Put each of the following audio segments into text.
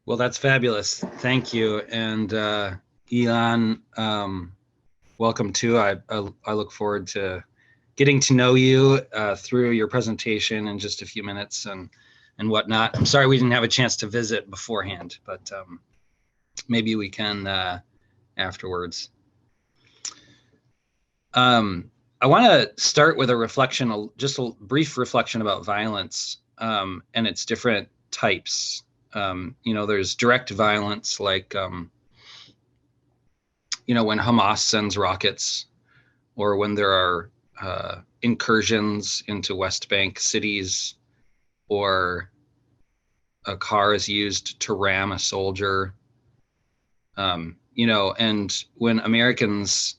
Well, that's fabulous. Thank you. And Elon, welcome too. I look forward to getting to know you through your presentation in just a few minutes and whatnot. I'm sorry we didn't have a chance to visit beforehand, but maybe we can afterwards. I want to start with a reflection, just a brief reflection about violence and its different types. There's direct violence, like, when Hamas sends rockets, or when there are incursions into West Bank cities, or a car is used to ram a soldier. And when Americans,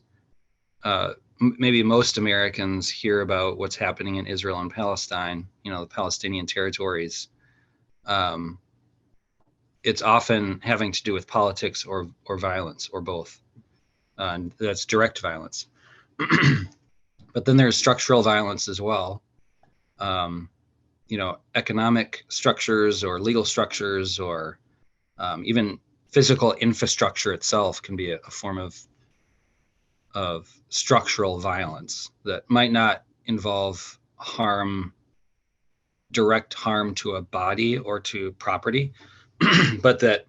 maybe most Americans, hear about what's happening in Israel and Palestine, the Palestinian territories, it's often having to do with politics or violence or both. And that's direct violence. But then there's structural violence as well. Economic structures or legal structures, or even physical infrastructure itself can be a form of structural violence that might not involve direct harm to a body or to property, but that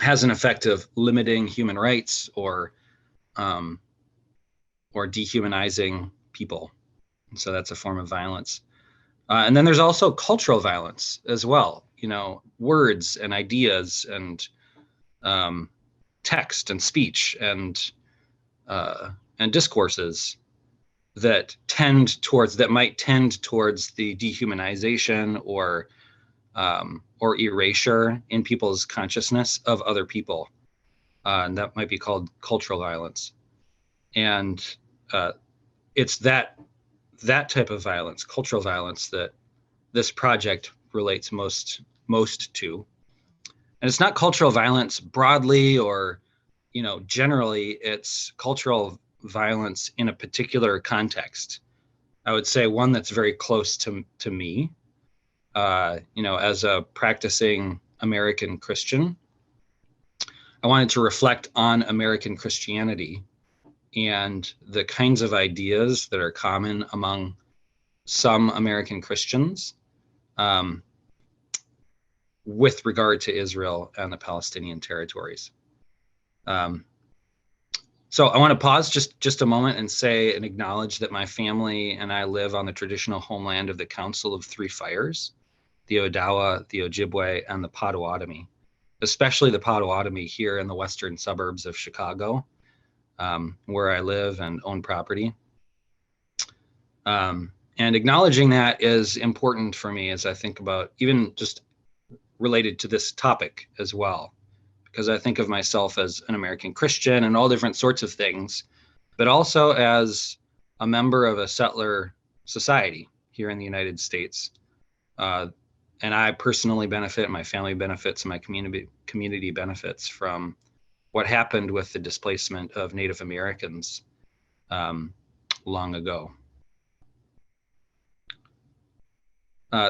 has an effect of limiting human rights or dehumanizing people. And so that's a form of violence. And then there's also cultural violence as well. Words and ideas and text and speech and discourses that might tend towards the dehumanization or erasure in people's consciousness of other people. And that might be called cultural violence. And it's that type of violence, cultural violence, that this project relates most to. And it's not cultural violence broadly or, generally. It's cultural violence in a particular context. I would say one that's very close to me, as a practicing American Christian. I wanted to reflect on American Christianity and the kinds of ideas that are common among some American Christians with regard to Israel and the Palestinian territories. So I want to pause just a moment and say and acknowledge that my family and I live on the traditional homeland of the Council of Three Fires, the Odawa, the Ojibwe, and the Potawatomi, especially the Potawatomi here in the western suburbs of Chicago, where I live and own property. And acknowledging that is important for me as I think about, even just related to this topic as well, because I think of myself as an American Christian and all different sorts of things, but also as a member of a settler society here in the United States. And I personally benefit, my family benefits, my community benefits from what happened with the displacement of Native Americans long ago.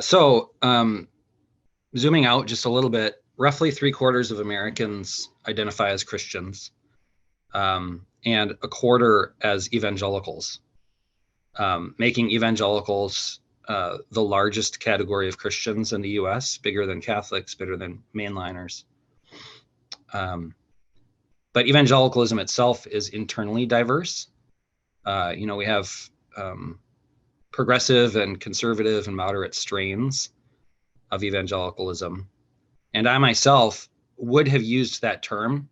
So zooming out just a little bit, roughly 3/4 of Americans identify as Christians, and 1/4 as evangelicals, making evangelicals the largest category of Christians in the US, bigger than Catholics, bigger than mainliners. But evangelicalism itself is internally diverse. We have progressive and conservative and moderate strains of evangelicalism. And I myself would have used that term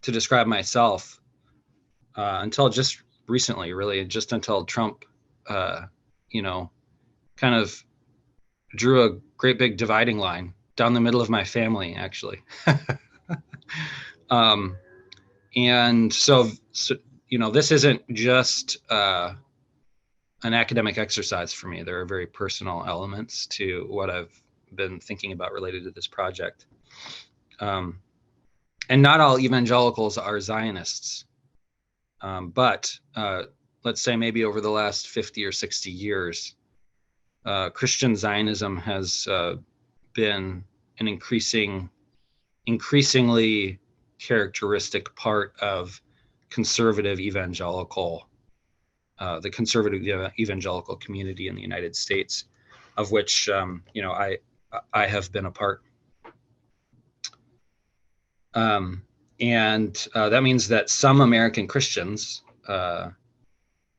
to describe myself until just recently, really, just until Trump, kind of drew a great big dividing line down the middle of my family, actually. And so, this isn't just an academic exercise for me. There are very personal elements to what I've been thinking about related to this project. And not all evangelicals are Zionists, but let's say maybe over the last 50 or 60 years, Christian Zionism has been an increasingly characteristic part of conservative evangelical, the conservative evangelical community in the United States, of which I have been a part. And that means that some American Christians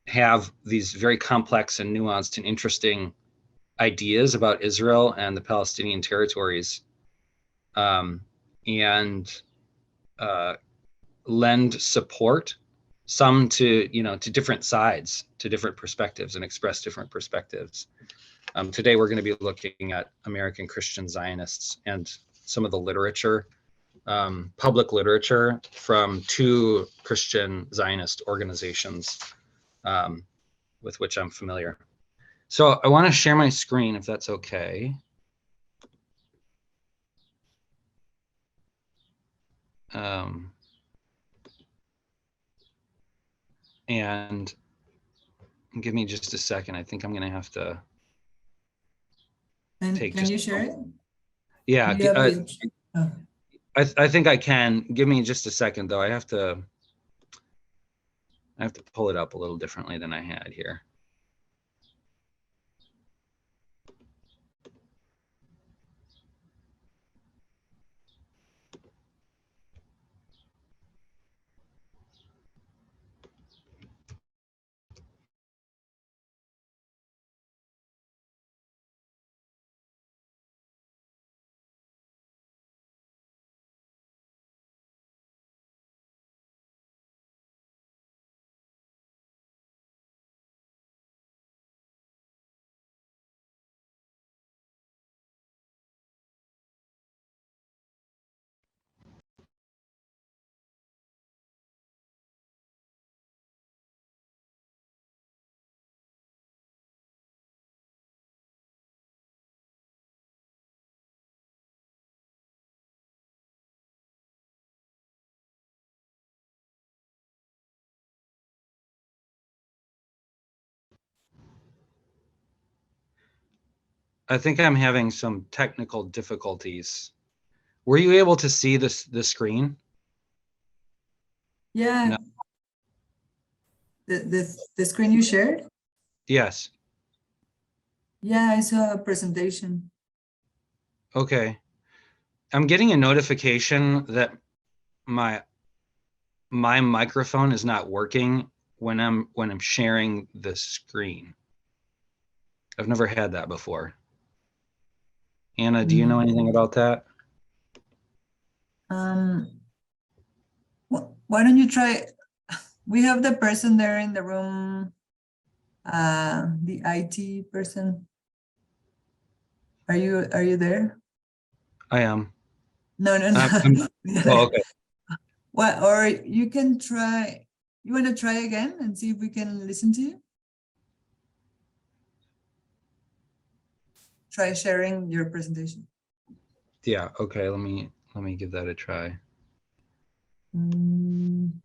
have these very complex and nuanced and interesting ideas about Israel and the Palestinian territories, and lend support, some to different sides, to different perspectives, and express different perspectives. Today we're going to be looking at American Christian Zionists and some of the literature, public literature from two Christian Zionist organizations with which I'm familiar. So I want to share my screen, if that's okay. And give me just a second. I think I'm going to have to take. Can you share it? Yeah. I think I can. Give me just a second, though. I have to pull it up a little differently than I had here. I think I'm having some technical difficulties. Were you able to see the screen? Yeah. No. The screen you shared? Yes. Yeah, I saw a presentation. Okay. I'm getting a notification that my microphone is not working when I'm sharing the screen. I've never had that before. Anna, do you know anything about that? Why don't you try? We have the person there in the room, the IT person. Are you there? I am. No. Oh, okay. What? Or you can try. You want to try again and see if we can listen to you? Try sharing your presentation. Yeah. Okay. Let me give that a try. Can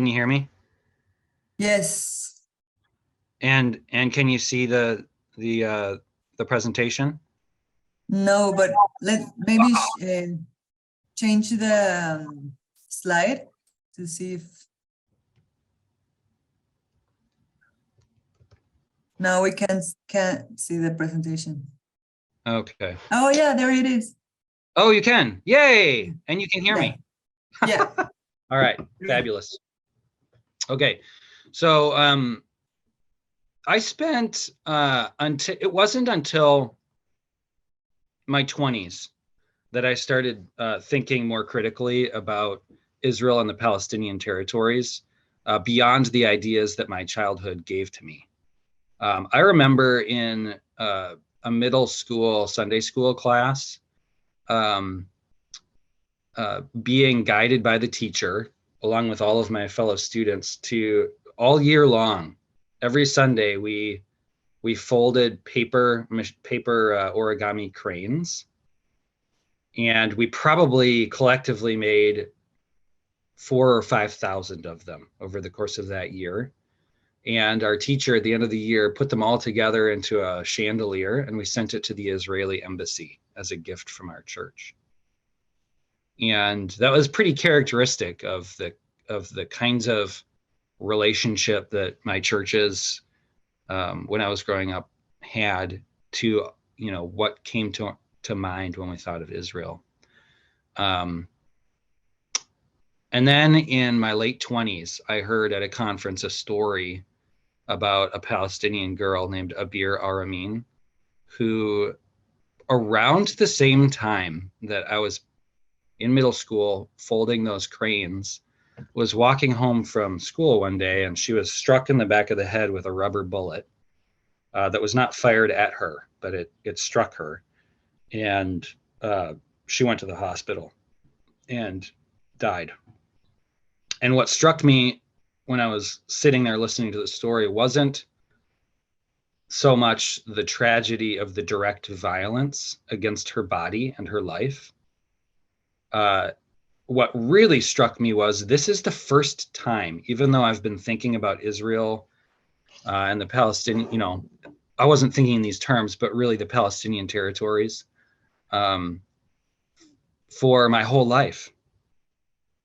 you hear me? Yes. And can you see the presentation? No, but maybe change the slide to see if. No, we can't see the presentation. Okay. Oh yeah, there it is. Oh, you can. Yay! And you can hear me. Yeah. All right. Fabulous. Okay. So I spent until it wasn't until my 20s that I started thinking more critically about Israel and the Palestinian territories beyond the ideas that my childhood gave to me. I remember in a middle school Sunday school class being guided by the teacher, along with all of my fellow students, to all year long, every Sunday, we we folded paper origami cranes, and we probably collectively made 4,000 or 5,000 of them over the course of that year. And our teacher at the end of the year put them all together into a chandelier, and we sent it to the Israeli embassy as a gift from our church. And that was pretty characteristic of the kinds of relationship that my churches, when I was growing up, had to, what came to mind when we thought of Israel. And then in my late 20s, I heard at a conference a story about a Palestinian girl named Abir Aramin, who around the same time that I was in middle school folding those cranes, was walking home from school one day, and she was struck in the back of the head with a rubber bullet that was not fired at her, but it struck her. And she went to the hospital and died. And what struck me when I was sitting there listening to the story wasn't so much the tragedy of the direct violence against her body and her life. What really struck me was this is the first time, even though I've been thinking about Israel and the Palestinian, I wasn't thinking in these terms, but really the Palestinian territories for my whole life.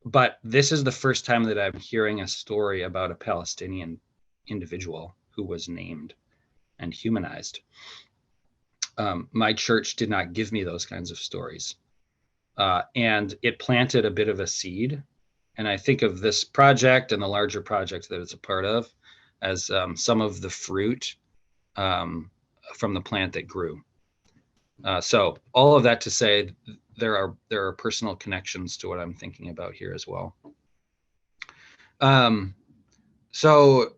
But this is the first time that I'm hearing a story about a Palestinian individual who was named and humanized. My church did not give me those kinds of stories. And it planted a bit of a seed. And I think of this project and the larger project that it's a part of as some of the fruit from the plant that grew. So all of that to say, there are personal connections to what I'm thinking about here as well. So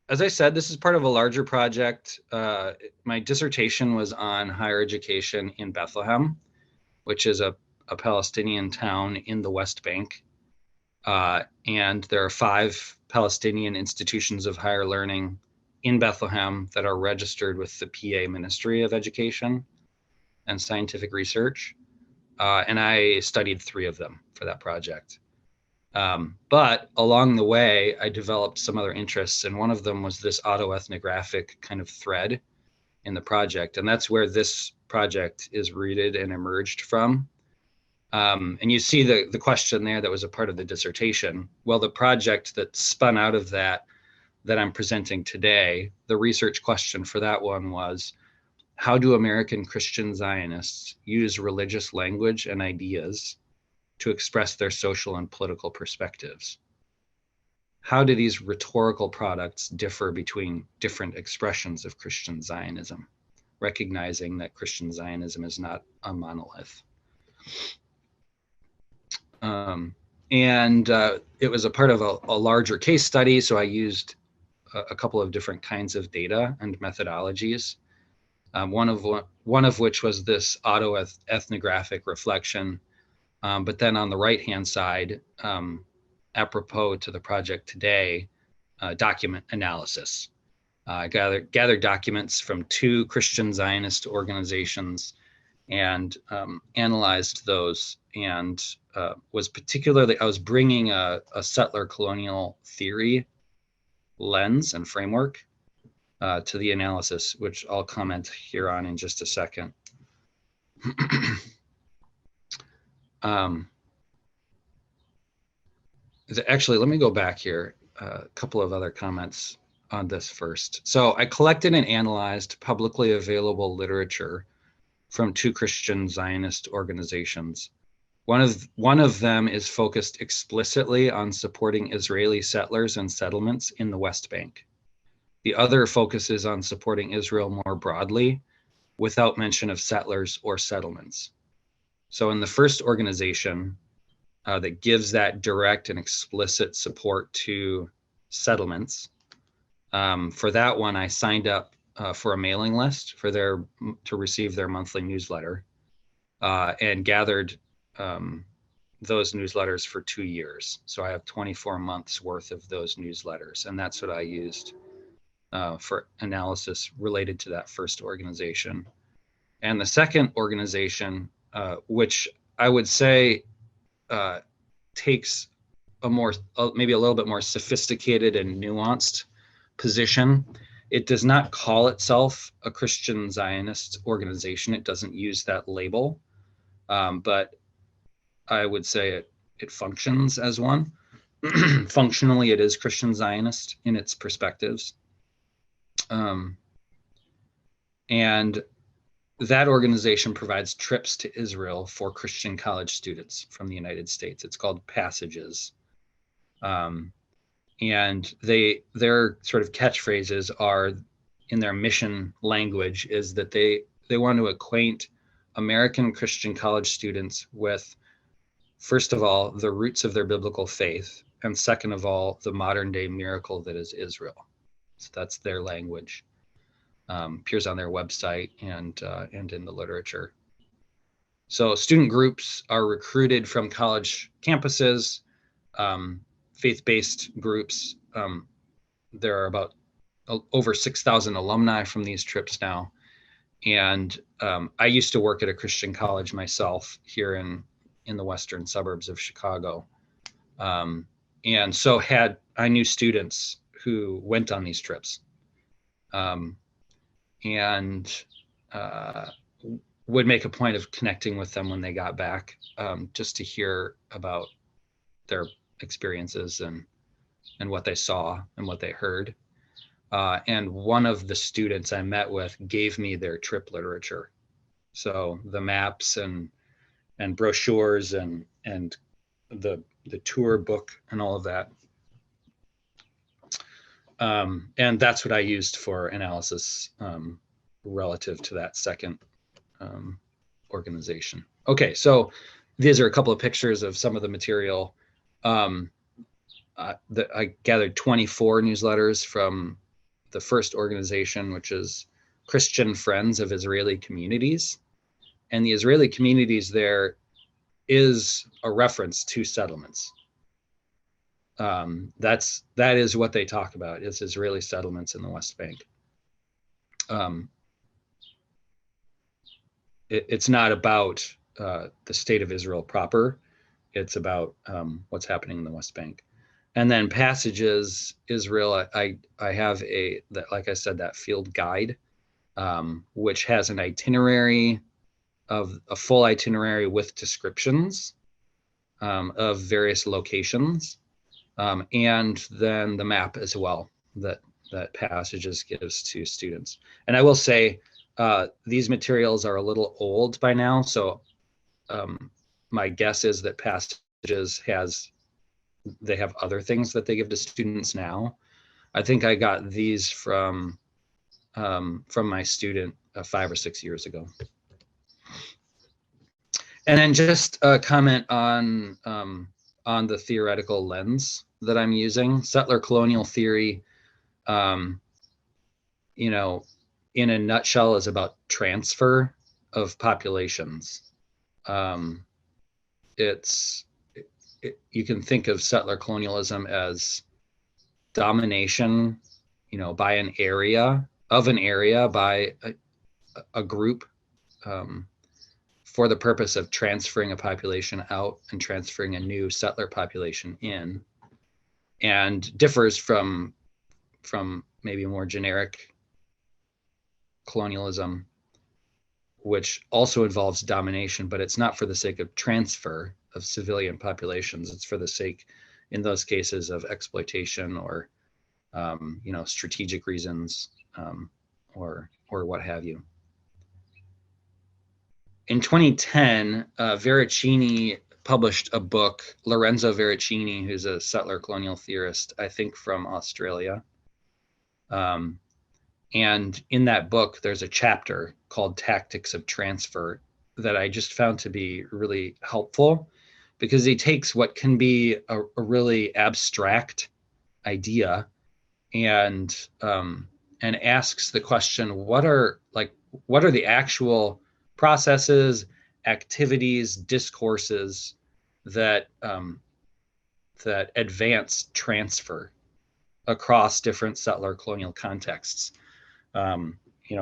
as I said, this is part of a larger project. My dissertation was on higher education in Bethlehem, which is a Palestinian town in the West Bank. And there are 5 Palestinian institutions of higher learning in Bethlehem that are registered with the PA Ministry of Education and Scientific Research. And I studied 3 of them for that project. But along the way, I developed some other interests, and one of them was this autoethnographic kind of thread in the project. And that's where this project is rooted and emerged from. And you see the question there that was a part of the dissertation. Well, the project that spun out of that I'm presenting today, the research question for that one was, how do American Christian Zionists use religious language and ideas to express their social and political perspectives? How do these rhetorical products differ between different expressions of Christian Zionism, recognizing that Christian Zionism is not a monolith? It was a part of a larger case study, so I used a couple of different kinds of data and methodologies. One of which was this autoethnographic reflection. But then on the right-hand side, apropos to the project today, document analysis. I gathered documents from 2 Christian Zionist organizations and analyzed those, and I was bringing a settler colonial theory lens and framework to the analysis, which I'll comment here on in just a second. Actually, let me go back here. A couple of other comments on this first. So I collected and analyzed publicly available literature from 2 Christian Zionist organizations. One of them is focused explicitly on supporting Israeli settlers and settlements in the West Bank. The other focuses on supporting Israel more broadly, without mention of settlers or settlements. So in the first organization that gives that direct and explicit support to settlements, for that one, I signed up for a mailing list to receive their monthly newsletter, and gathered those newsletters for 2 years. So I have 24 months worth of those newsletters, and that's what I used for analysis related to that first organization. And the second organization, which I would say takes maybe a little bit more sophisticated and nuanced position. It does not call itself a Christian Zionist organization. It doesn't use that label, but I would say it functions as one. Functionally, it is Christian Zionist in its perspectives. And that organization provides trips to Israel for Christian college students from the United States. It's called Passages. And their sort of catchphrases are, in their mission language, is that they want to acquaint American Christian college students with, first of all, the roots of their biblical faith, and second of all, the modern day miracle that is Israel. So that's their language. Appears on their website and in the literature. So student groups are recruited from college campuses, faith-based groups. There are about over 6,000 alumni from these trips now. And I used to work at a Christian college myself here in the western suburbs of Chicago. And so I knew students who went on these trips. And would make a point of connecting with them when they got back, just to hear about their experiences and what they saw and what they heard. And one of the students I met with gave me their trip literature. So the maps and brochures and the tour book and all of that. And that's what I used for analysis relative to that second organization. Okay, so these are a couple of pictures of some of the material. I gathered 24 newsletters from the first organization, which is Christian Friends of Israeli Communities. And the Israeli communities there is a reference to settlements. That is what they talk about, is Israeli settlements in the West Bank. It's not about the state of Israel proper. It's about what's happening in the West Bank. And then Passages Israel, I have like I said, that field guide, which has an itinerary of a full itinerary with descriptions of various locations. And then the map as well that Passages gives to students. And I will say these materials are a little old by now, so my guess is that Passages they have other things that they give to students now. I think I got these from my student 5 or 6 years ago. And then just a comment on the theoretical lens that I'm using. Settler colonial theory, in a nutshell, is about transfer of populations. You can think of settler colonialism as domination, by an area by a group, for the purpose of transferring a population out and transferring a new settler population in, and differs from maybe more generic colonialism, which also involves domination, but it's not for the sake of transfer of civilian populations. It's for the sake, in those cases, of exploitation or strategic reasons, or what have you. In 2010, Veracini published a book, Lorenzo Veracini, who's a settler colonial theorist, I think from Australia. And in that book, there's a chapter called Tactics of Transfer that I just found to be really helpful, because he takes what can be a really abstract idea and asks the question, what are the actual processes, activities, discourses that advance transfer across different settler colonial contexts,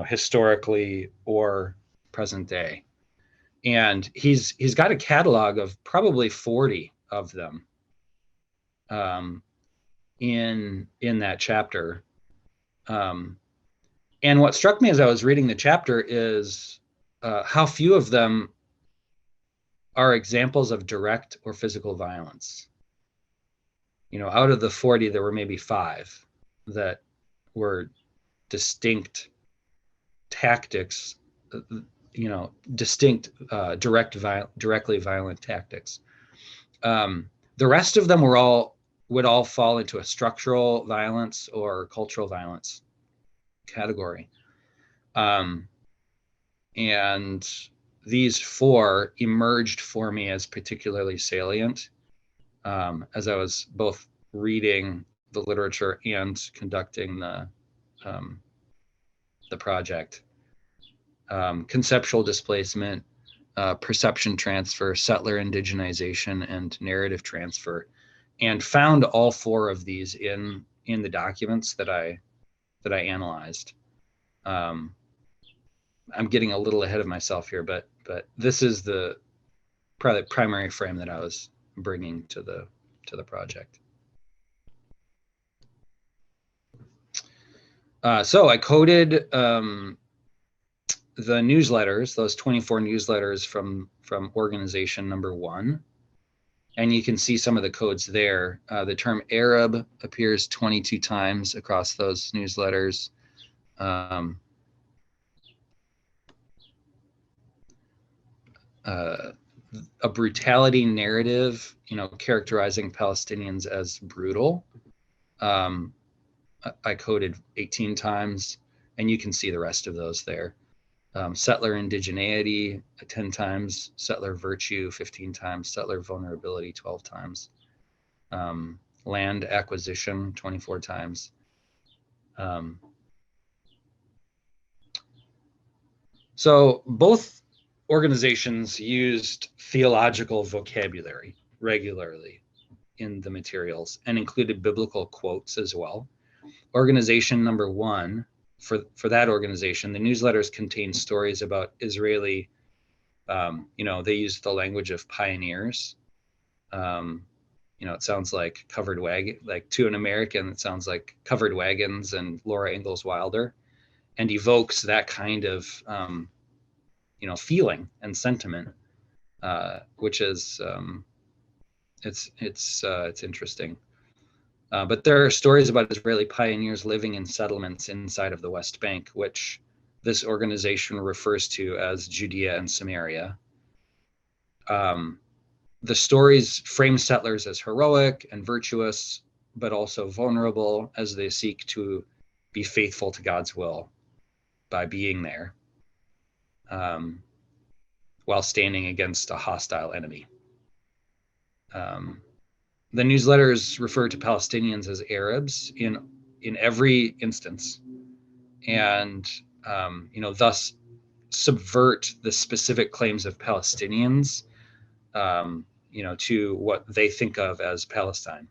historically or present day. And he's got a catalog of probably 40 of them in that chapter. And what struck me as I was reading the chapter is how few of them are examples of direct or physical violence. Out of the 40, there were maybe 5 that were distinct tactics, distinct directly violent tactics. The rest of them would all fall into a structural violence or cultural violence category. And these 4 emerged for me as particularly salient as I was both reading the literature and conducting the project. Conceptual displacement, perception transfer, settler indigenization, and narrative transfer, and found all 4 of these in the documents that I analyzed. I'm getting a little ahead of myself here, but this is the primary frame that I was bringing to the project. So I coded the newsletters, those 24 newsletters from organization number 1. And you can see some of the codes there. The term Arab appears 22 times across those newsletters. A brutality narrative, characterizing Palestinians as brutal. I coded 18 times, and you can see the rest of those there. Settler indigeneity 10 times, settler virtue 15 times, settler vulnerability 12 times, land acquisition 24 times. So both organizations used theological vocabulary regularly in the materials and included biblical quotes as well. Organization number 1, for that organization, the newsletters contain stories about Israeli, they used the language of pioneers. It sounds like covered wagon, like to an American, it sounds like covered wagons and Laura Ingalls Wilder, and evokes that kind of, feeling and sentiment, which is, it's interesting. But there are stories about Israeli pioneers living in settlements inside of the West Bank, which this organization refers to as Judea and Samaria. The stories frame settlers as heroic and virtuous, but also vulnerable as they seek to be faithful to God's will by being there, while standing against a hostile enemy. The newsletters refer to Palestinians as Arabs in every instance, and thus subvert the specific claims of Palestinians, to what they think of as Palestine.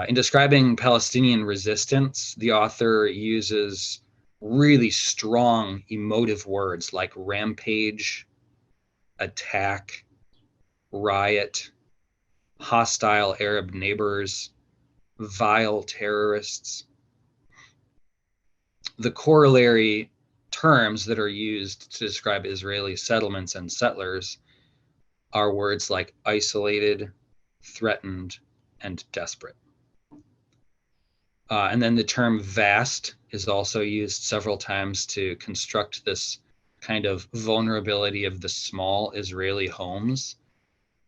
In describing Palestinian resistance, the author uses really strong emotive words like rampage, attack, riot, hostile Arab neighbors, vile terrorists. The corollary terms that are used to describe Israeli settlements and settlers are words like isolated, threatened, and desperate. And then the term vast is also used several times to construct this kind of vulnerability of the small Israeli homes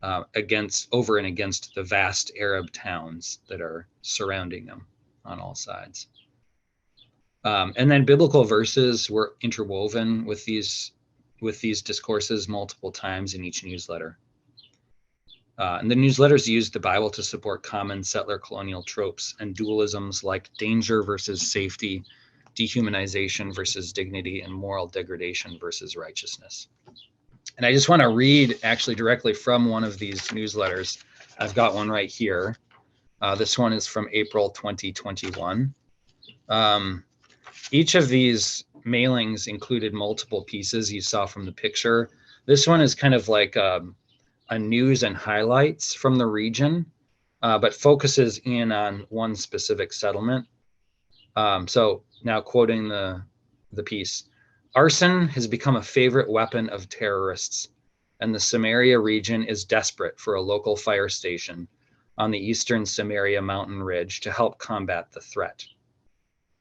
over and against the vast Arab towns that are surrounding them on all sides. And then biblical verses were interwoven with these discourses multiple times in each newsletter. And the newsletters used the Bible to support common settler colonial tropes and dualisms like danger versus safety, dehumanization versus dignity, and moral degradation versus righteousness. And I just want to read actually directly from one of these newsletters. I've got one right here. This one is from April 2021. Each of these mailings included multiple pieces you saw from the picture. This one is kind of like a news and highlights from the region, but focuses in on one specific settlement. So now quoting the piece, arson has become a favorite weapon of terrorists, and the Samaria region is desperate for a local fire station on the eastern Samaria mountain ridge to help combat the threat.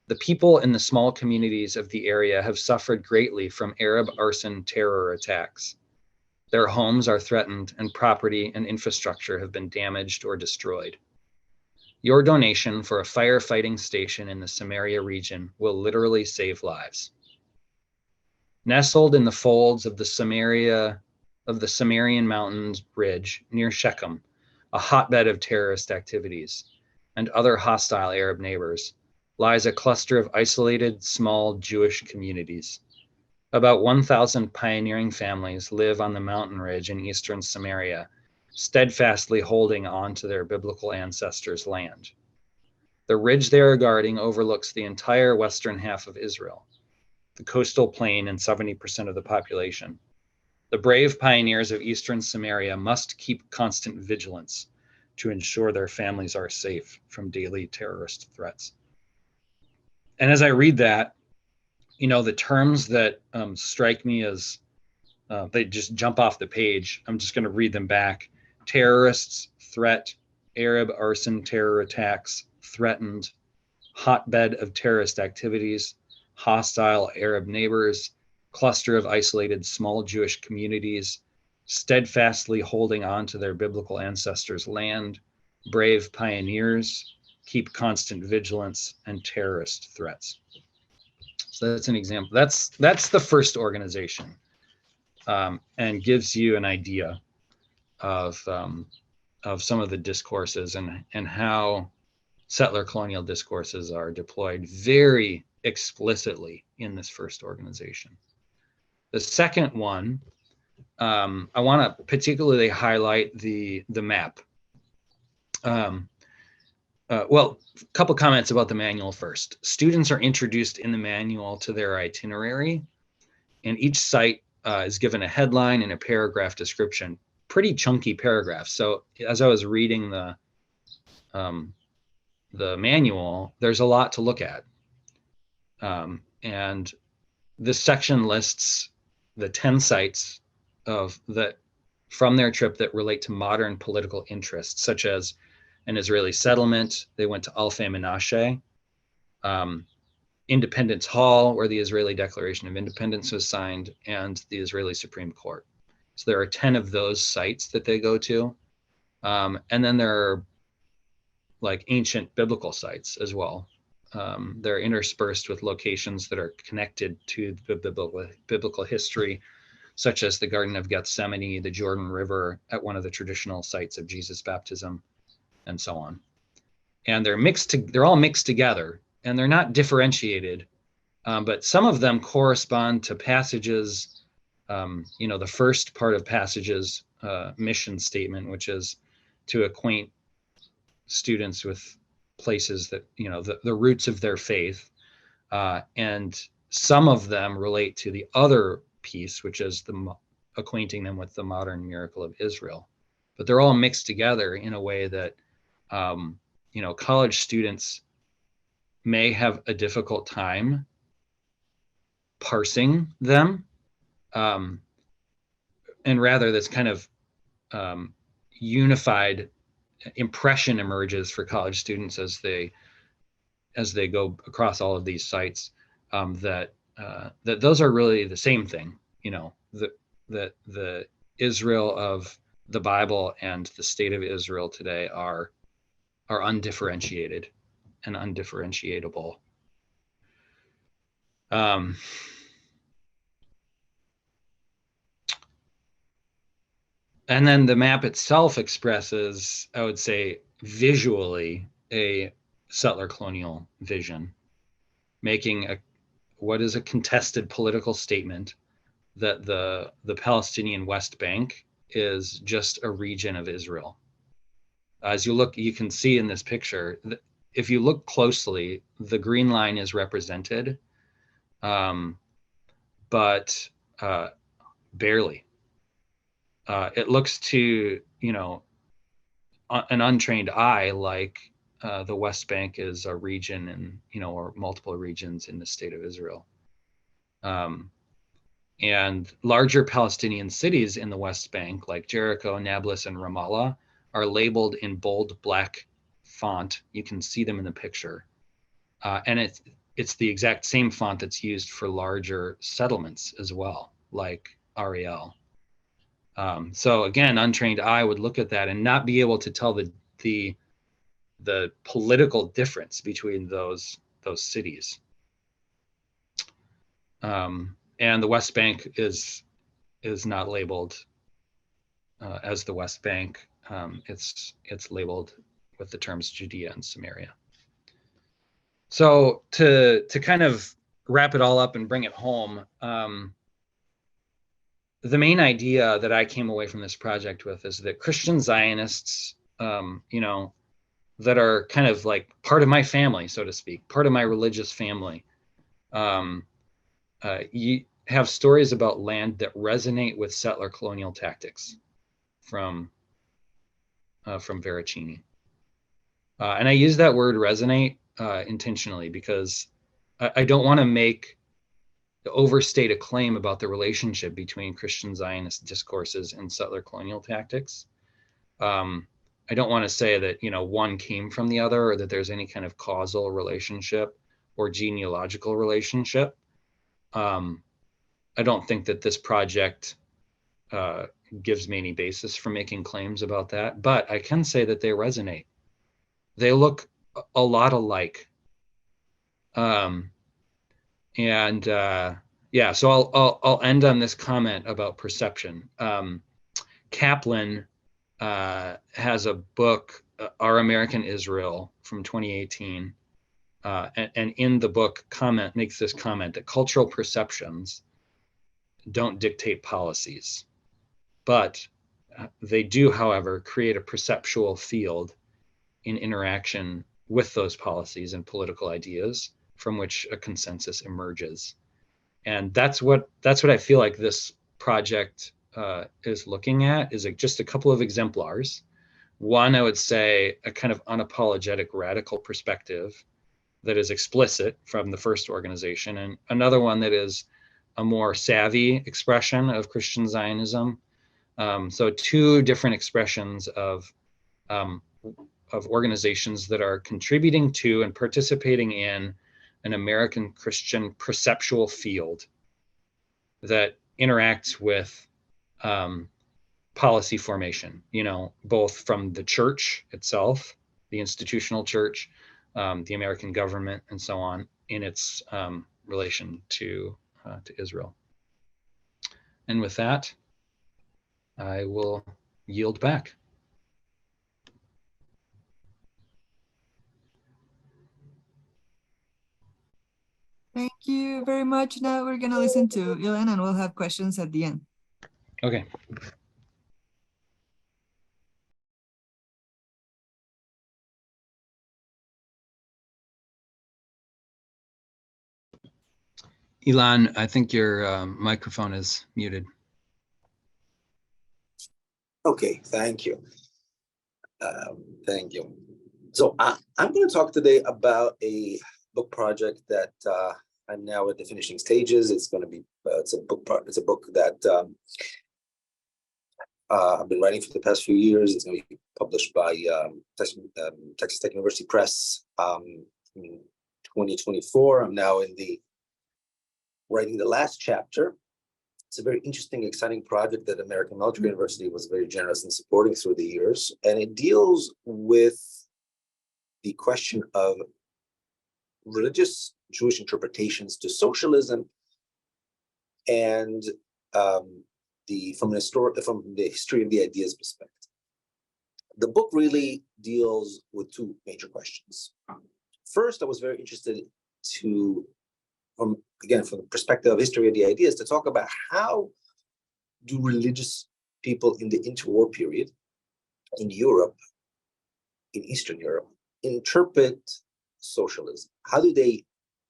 The people in the small communities of the area have suffered greatly from Arab arson terror attacks. Their homes are threatened and property and infrastructure have been damaged or destroyed. Your donation for a firefighting station in the Samaria region will literally save lives. Nestled in the folds of the Samarian Mountains Ridge near Shechem, a hotbed of terrorist activities and other hostile Arab neighbors, lies a cluster of isolated, small Jewish communities. About 1,000 pioneering families live on the mountain ridge in eastern Samaria, steadfastly holding on to their biblical ancestors' land. The ridge they are guarding overlooks the entire western half of Israel, the coastal plain and 70% of the population. The brave pioneers of eastern Samaria must keep constant vigilance to ensure their families are safe from daily terrorist threats. And as I read that, the terms that strike me as they just jump off the page, I'm just going to read them back. Terrorists, threat, Arab arson terror attacks, threatened, hotbed of terrorist activities, hostile Arab neighbors, cluster of isolated small Jewish communities, steadfastly holding on to their biblical ancestors' land, brave pioneers, keep constant vigilance, and terrorist threats. So that's an example. That's the first organization, and gives you an idea of some of the discourses and how settler colonial discourses are deployed very explicitly in this first organization. The second one, I want to particularly highlight the map. Well, a couple comments about the manual first. Students are introduced in the manual to their itinerary, and each site is given a headline and a paragraph description, pretty chunky paragraphs. So as I was reading the manual, there's a lot to look at. And this section lists the 10 sites from their trip that relate to modern political interests, such as an Israeli settlement. They went to Alfei Menashe, Independence Hall, where the Israeli Declaration of Independence was signed, and the Israeli Supreme Court. So there are 10 of those sites that they go to. And then there are like ancient biblical sites as well. They're interspersed with locations that are connected to the biblical history, such as the Garden of Gethsemane, the Jordan River at one of the traditional sites of Jesus' baptism, and so on. And they're all mixed together, and they're not differentiated, but some of them correspond to passages. The first part of passages mission statement, which is to acquaint students with places that, the roots of their faith. And some of them relate to the other piece, which is acquainting them with the modern miracle of Israel. But they're all mixed together in a way that, college students may have a difficult time parsing them. And rather, this kind of unified impression emerges for college students as they go across all of these sites, that those are really the same thing. The Israel of the Bible and the state of Israel today are undifferentiated and undifferentiatable. And then the map itself expresses, I would say, visually a settler colonial vision, making what is a contested political statement that the Palestinian West Bank is just a region of Israel. As you look, you can see in this picture, if you look closely, the green line is represented, but barely. It looks to, an untrained eye like the West Bank is a region or multiple regions in the state of Israel. And larger Palestinian cities in the West Bank, like Jericho, Nablus, and Ramallah, are labeled in bold black font. You can see them in the picture. And it's the exact same font that's used for larger settlements as well, like Ariel. So again, untrained eye would look at that and not be able to tell the political difference between those cities. And the West Bank is not labeled as the West Bank. It's labeled with the terms Judea and Samaria. So to kind of wrap it all up and bring it home, the main idea that I came away from this project with is that Christian Zionists, that are kind of like part of my family, so to speak, part of my religious family, you have stories about land that resonate with settler colonial tactics from Veracini. And I use that word resonate intentionally because I don't want to overstate a claim about the relationship between Christian Zionist discourses and settler colonial tactics. I don't want to say that, one came from the other or that there's any kind of causal relationship or genealogical relationship. I don't think that this project gives me any basis for making claims about that, but I can say that they resonate. They look a lot alike. So I'll end on this comment about perception. Kaplan has a book, Our American Israel, from 2018, and in the book makes this comment that cultural perceptions don't dictate policies, but they do, however, create a perceptual field in interaction with those policies and political ideas from which a consensus emerges. And that's what I feel like this project is looking at, is just a couple of exemplars. One, I would say, a kind of unapologetic radical perspective that is explicit from the first organization, and another one that is a more savvy expression of Christian Zionism. So two different expressions of organizations that are contributing to and participating in an American Christian perceptual field that interacts with policy formation, both from the church itself, the institutional church, the American government, and so on, in its relation to Israel. And with that, I will yield back. Thank you very much. Now we're going to listen to Ilan and we'll have questions at the end. Okay. Ilan, I think your microphone is muted. Okay, thank you. Thank you. So I'm going to talk today about a book project that I'm now at the finishing stages. It's going to be it's a book that I've been writing for the past few years. It's going to be published by Texas Tech University Press in 2024. I'm now writing the last chapter. It's a very interesting, exciting project that American Military University was very generous in supporting through the years. And it deals with the question of religious Jewish interpretations to socialism and from the history of the ideas perspective. The book really deals with two major questions. First, I was very interested from the perspective of history of the ideas, to talk about how do religious people in the interwar period in Europe in Eastern Europe interpret socialism? How do they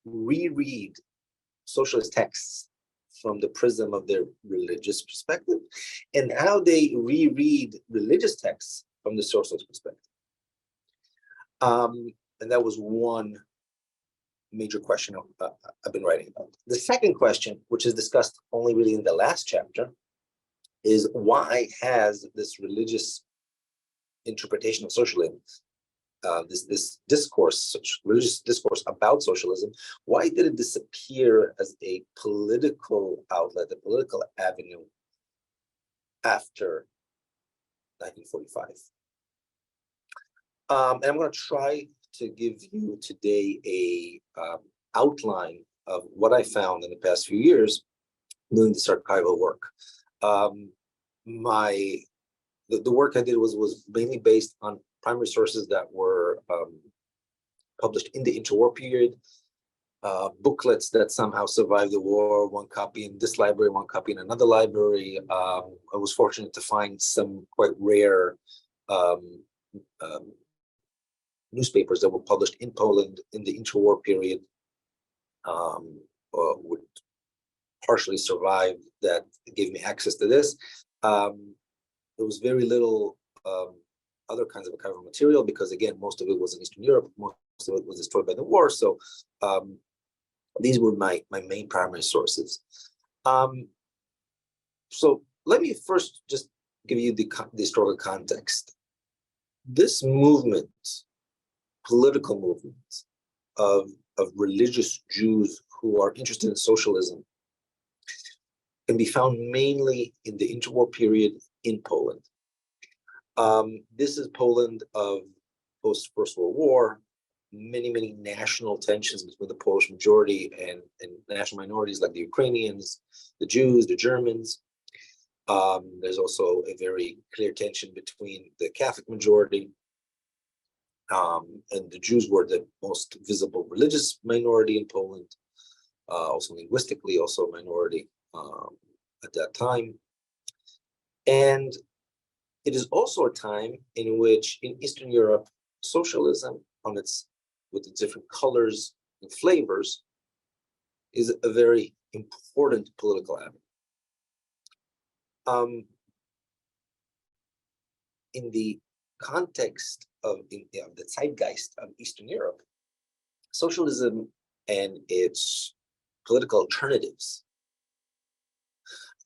reread socialist texts from the prism of their religious perspective, and how they reread religious texts from the socialist perspective? And that was one major question I've been writing about. The second question, which is discussed only really in the last chapter, is why has this religious interpretation of socialism, this discourse, religious discourse about socialism, why did it disappear as a political outlet, a political avenue after 1945? And I'm going to try to give you today a outline of what I found in the past few years doing this archival work. The work I did was mainly based on primary sources that were published in the interwar period, booklets that somehow survived the war, one copy in this library, one copy in another library. I was fortunate to find some quite rare newspapers that were published in Poland in the interwar period, would partially survive, that gave me access to this. There was very little other kinds of archival material because, again, most of it was in Eastern Europe, most of it was destroyed by the war. So these were my main primary sources. So let me first just give you the historical context. This movement, political movement of religious Jews who are interested in socialism, can be found mainly in the interwar period in Poland. This is Poland of post-First World War, many national tensions between the Polish majority and national minorities like the Ukrainians, the Jews, the Germans. There's also a very clear tension between the Catholic majority, and the Jews were the most visible religious minority in Poland, also linguistically, also a minority at that time. And it is also a time in which in Eastern Europe, socialism with its different colors and flavors is a very important political avenue. In the context of the zeitgeist of Eastern Europe, socialism and its political alternatives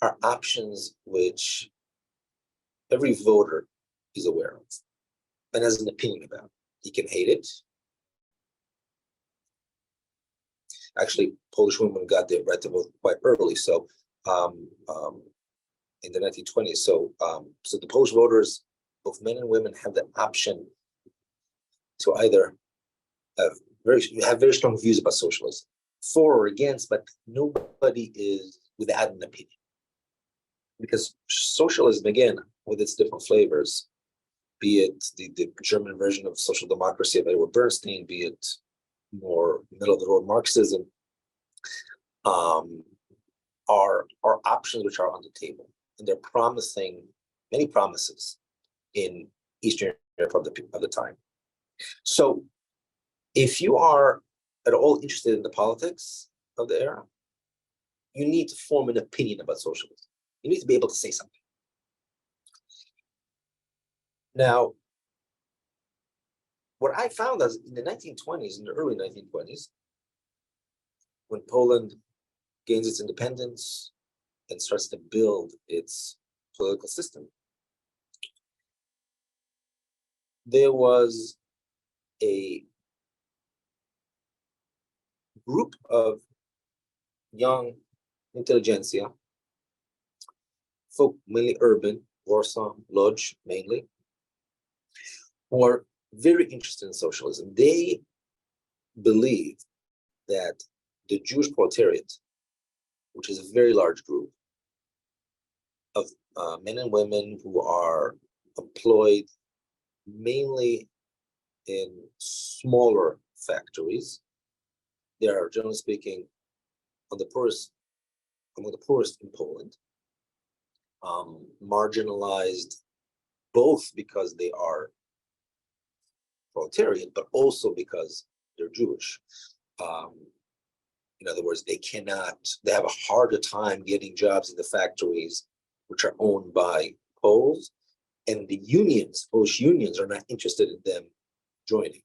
are options which every voter is aware of and has an opinion about. He can hate it. Actually, Polish women got their right to vote quite early, so in the 1920s. So the Polish voters, both men and women, have the option to either have very strong views about socialism, for or against, but nobody is without an opinion. Because socialism, again, with its different flavors, be it the German version of social democracy of Edward Bernstein, be it more middle-of-the-road Marxism, are options which are on the table. And they're promising many promises in Eastern Europe of the time. So if you are at all interested in the politics of the era, you need to form an opinion about socialism. You need to be able to say something. Now, what I found is in the 1920s, in the early 1920s, when Poland gains its independence and starts to build its political system, there was a group of young intelligentsia, folk mainly urban, Warsaw, Lodz mainly, who are very interested in socialism. They believe that the Jewish proletariat, which is a very large group of men and women who are employed mainly in smaller factories, they are, generally speaking, among the poorest in Poland, marginalized both because they are proletariat, but also because they're Jewish. In other words, they have a harder time getting jobs in the factories, which are owned by Poles, and the unions, Polish unions, are not interested in them joining.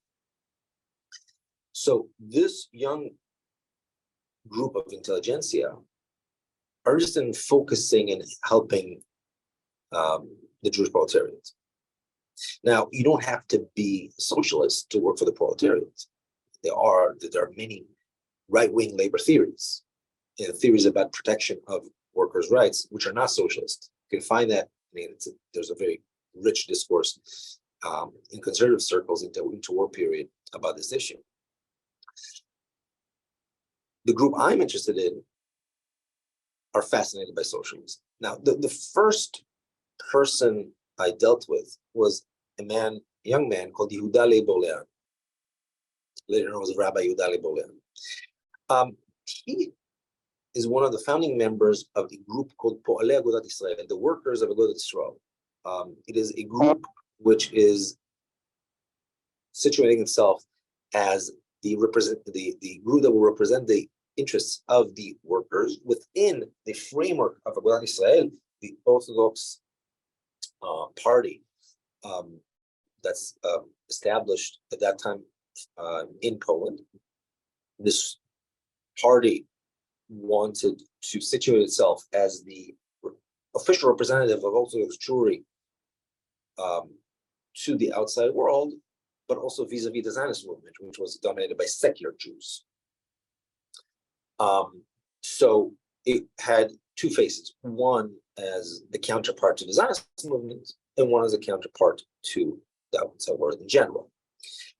So this young group of intelligentsia are interested in focusing and helping the Jewish proletariat. Now, you don't have to be a socialist to work for the proletariat. There are many right-wing labor theories, theories about protection of workers' rights, which are not socialist. You can find that. There's a very rich discourse in conservative circles into war period about this issue. The group I'm interested in are fascinated by socialism. Now, the first person I dealt with was a young man called Yehuda Leib Bolean, later known as Rabbi Yehuda Leib Bolean. He is one of the founding members of a group called Po'alei Agudat Israel, the workers of Agudat Israel. It is a group which is situating itself as the group that will represent the interests of the workers within the framework of Agudat Israel, the Orthodox party that's established at that time in Poland. This party wanted to situate itself as the official representative of Orthodox Jewry to the outside world, but also vis-a-vis the Zionist movement, which was dominated by secular Jews. So it had two faces, one as the counterpart to the Zionist movement, and one as a counterpart to the outside world in general.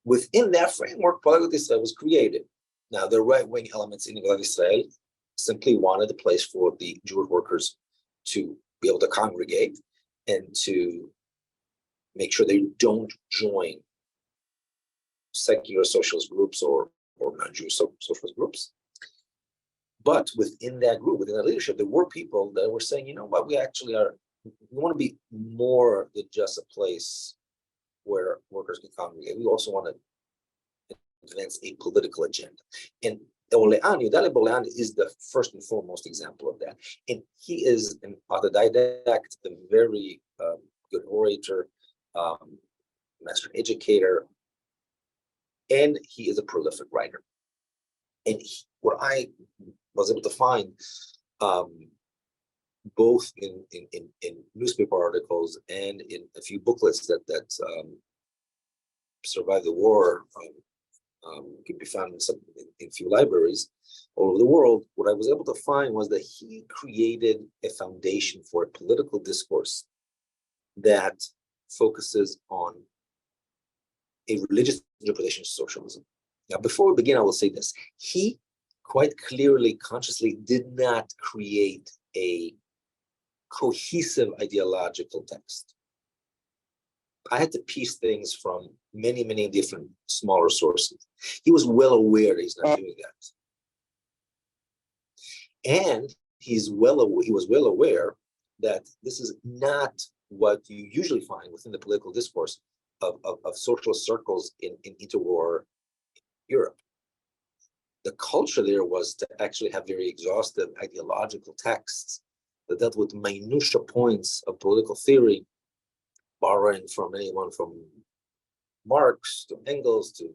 Within that framework, Agudat Israel was created. Now, the right-wing elements in Agudat Israel simply wanted a place for the Jewish workers to be able to congregate and to make sure they don't join secular socialist groups or non-Jewish socialist groups. But within that group, within that leadership, there were people that were saying, you know what, we want to be more than just a place where workers can congregate. We also want to advance a political agenda. And Yehuda Leib Bolean is the first and foremost example of that. And he is an autodidact, a very good orator, master educator, and he is a prolific writer. And what I was able to find, both in newspaper articles and in a few booklets that survived the war, can be found in a few libraries all over the world. What I was able to find was that he created a foundation for a political discourse that focuses on a religious interpretation of socialism. Now, before we begin, I will say this. He quite clearly, consciously did not create a cohesive ideological text. I had to piece things from many, many different smaller sources. He was well aware he's not doing that. And he was well aware that this is not what you usually find within the political discourse of socialist circles in interwar Europe. The culture there was to actually have very exhaustive ideological texts that dealt with minutiae points of political theory, borrowing from anyone from Marx to Engels to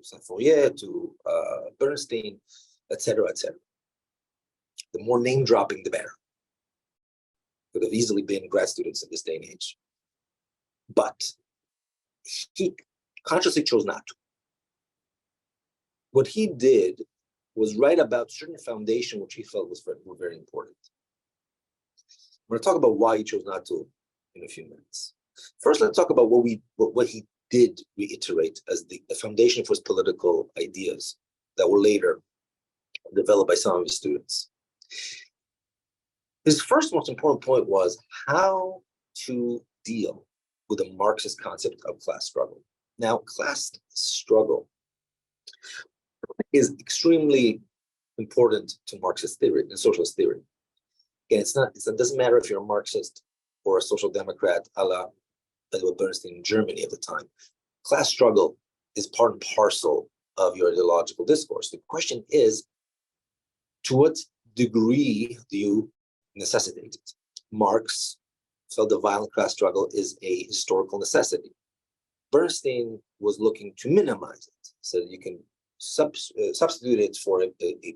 Saint-Fourier to Bernstein, etc., etc. The more name dropping, the better. Could have easily been grad students in this day and age, but he consciously chose not to. What he did was write about certain foundation which he felt were very important. I'm going to talk about why he chose not to in a few minutes. First, let's talk about what he did reiterate as the foundation for his political ideas that were later developed by some of his students. His first most important point was how to deal with the Marxist concept of class struggle. Now, class struggle is extremely important to Marxist theory and socialist theory. And it doesn't matter if you're a Marxist or a social democrat, a la Edward Bernstein in Germany at the time. Class struggle is part and parcel of your ideological discourse. The question is, to what degree do you necessitate it? Marx felt the violent class struggle is a historical necessity. Bernstein was looking to minimize it so that you can substitute it for a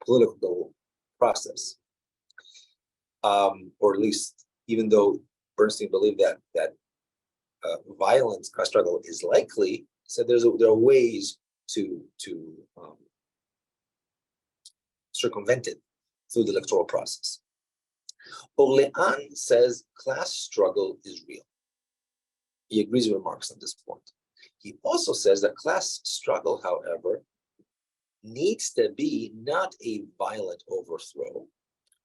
political process. Or at least, even though Bernstein believed that violent class struggle is likely, said there are ways to circumvent it through the electoral process. Orléans says class struggle is real. He agrees with Marx on this point. He also says that class struggle, however, needs to be not a violent overthrow,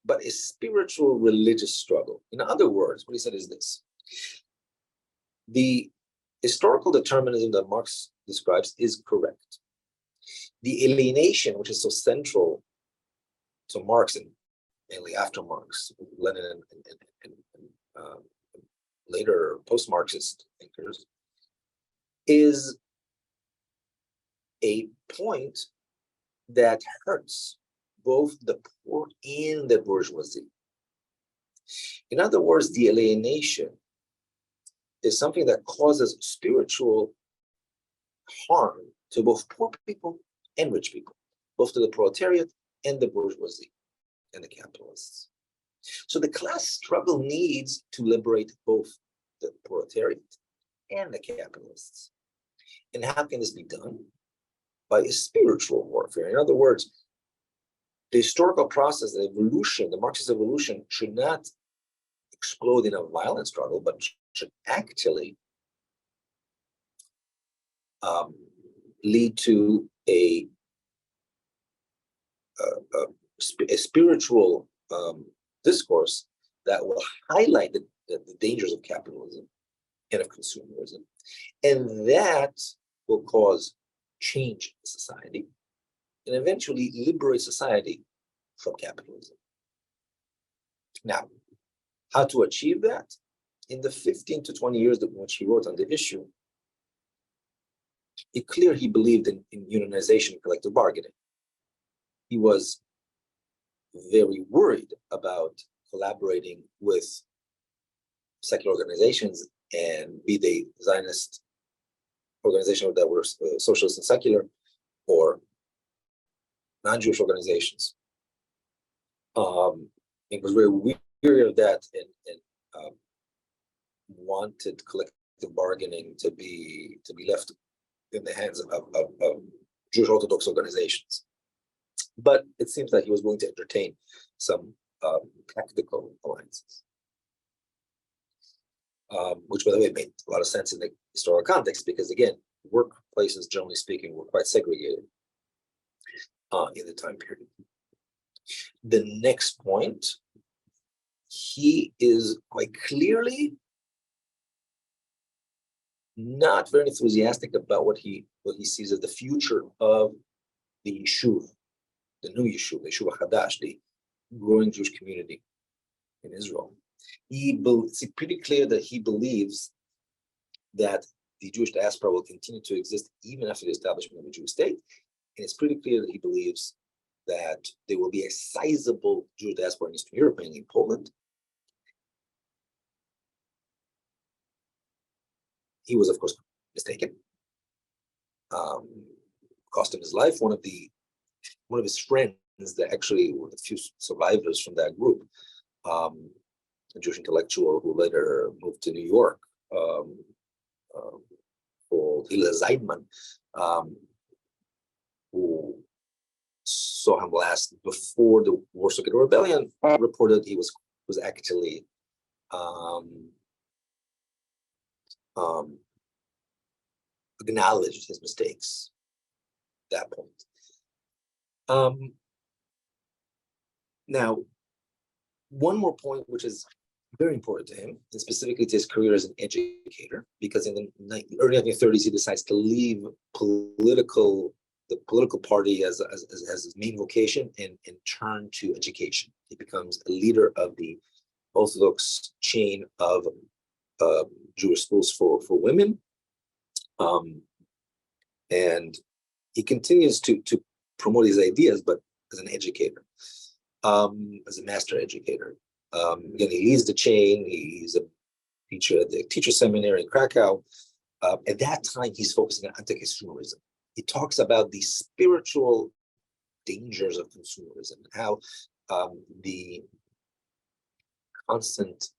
but a spiritual religious struggle. In other words, what he said is this: the historical determinism that Marx describes is correct. The alienation, which is so central to Marx and mainly after Marx, Lenin and later post-Marxist thinkers, is a point that hurts both the poor and the bourgeoisie. In other words, the alienation is something that causes spiritual harm to both poor people and rich people, both to the proletariat and the bourgeoisie and the capitalists. So the class struggle needs to liberate both the proletariat and the capitalists. And how can this be done? By a spiritual warfare. In other words, the historical process, the evolution, the Marxist evolution should not explode in a violent struggle, but should actually lead to a spiritual discourse that will highlight the dangers of capitalism and of consumerism. And that will cause change in society and eventually liberate society from capitalism. Now, how to achieve that? In the 15 to 20 years that which he wrote on the issue, it's clear he believed in unionization and collective bargaining. He was very worried about collaborating with secular organizations, and be they Zionist organizations that were socialist and secular, or non-Jewish organizations. It was very weary of that and wanted collective bargaining to be left in the hands of Jewish Orthodox organizations. But it seems that he was willing to entertain some tactical alliances, which, by the way, made a lot of sense in the historical context, because, again, workplaces, generally speaking, were quite segregated in the time period. The next point, he is quite clearly not very enthusiastic about what he sees as the future of the yeshuva, the new yeshuva, Yeshuva Hadash, the growing Jewish community in Israel. It's pretty clear that he believes that the Jewish diaspora will continue to exist even after the establishment of a Jewish state. And it's pretty clear that he believes that there will be a sizable Jewish diaspora in Eastern Europe, mainly in Poland. He was, of course, mistaken. Cost him his life. One of his friends, that actually were the few survivors from that group, a Jewish intellectual who later moved to New York, called Hillel Zeidman, who saw him last before the Warsaw Ghetto Rebellion, reported he was actually acknowledged his mistakes at that point. Now, one more point, which is very important to him, and specifically to his career as an educator, because in the early 1930s, he decides to leave the political party as his main vocation and turn to education. He becomes a leader of the Orthodox chain of Jewish schools for women. And he continues to promote his ideas, but as an educator, as a master educator. Again, he leads the chain. He's a teacher at the teacher seminary in Krakow. At that time, he's focusing on anti-consumerism. He talks about the spiritual dangers of consumerism, and how the constant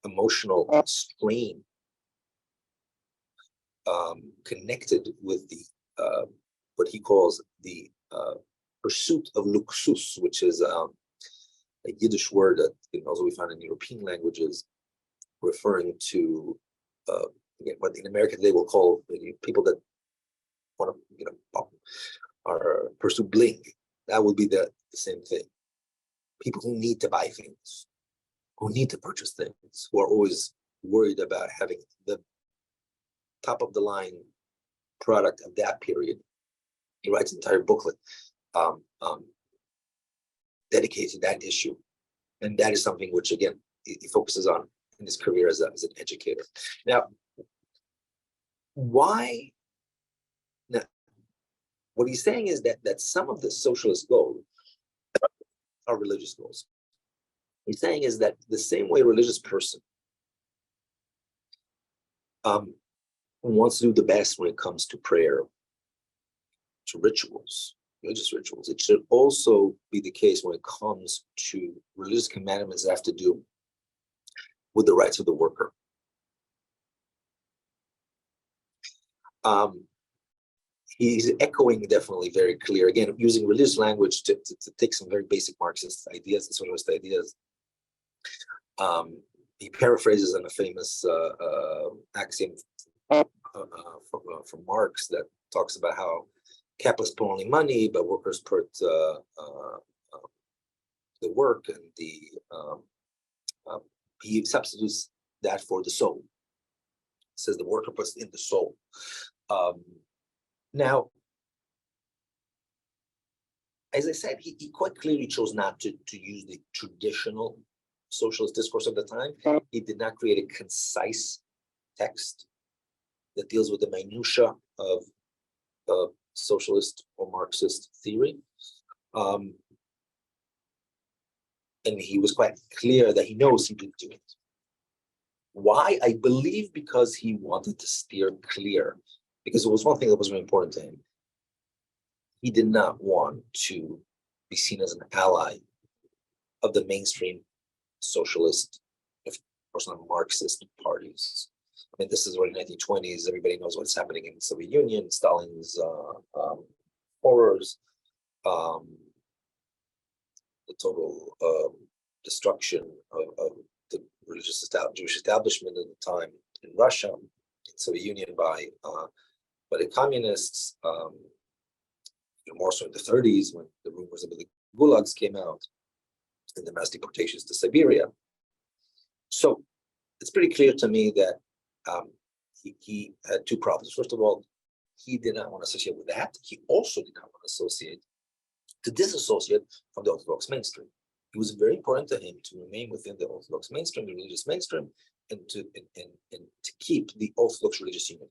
emotional strain connected with the what he calls the pursuit of luxus, which is a Yiddish word that also we find in European languages, referring to again, what in America they will call people that want to or pursue bling. That would be the same thing. People who need to buy things, who need to purchase things, who are always worried about having the top of the line product of that period. He writes an entire booklet dedicated to that issue. And that is something which, again, he focuses on in his career as an educator. Now, why? Now, what he's saying is that some of the socialist goals are religious goals. He's saying is that the same way a religious person wants to do the best when it comes to prayer, to rituals, religious rituals, it should also be the case when it comes to religious commandments that have to do with the rights of the worker. He's echoing definitely very clear, again, using religious language to take some very basic Marxist ideas and socialist ideas. He paraphrases on a famous axiom from Marx that talks about how capitalists put only money, but workers put the work, and he substitutes that for the soul. He says the worker puts in the soul. Now, as I said, he quite clearly chose not to use the traditional socialist discourse of the time. He did not create a concise text that deals with the minutiae of socialist or Marxist theory. And he was quite clear that he knows he didn't do it. Why? I believe because he wanted to steer clear, because it was one thing that was very important to him. He did not want to be seen as an ally of the mainstream socialist, if course not Marxist parties. I mean, this is already 1920s. Everybody knows what's happening in the Soviet Union, Stalin's horrors, the total destruction of the religious Jewish establishment at the time in Russia, in Soviet Union by the communists, more so in the 30s when the rumors of the gulags came out and the mass deportations to Siberia. So it's pretty clear to me that he had two problems. First of all, he did not want to associate with that. He also did not want to disassociate from the Orthodox mainstream. It was very important to him to remain within the Orthodox mainstream, the religious mainstream, and to keep the Orthodox religious unity.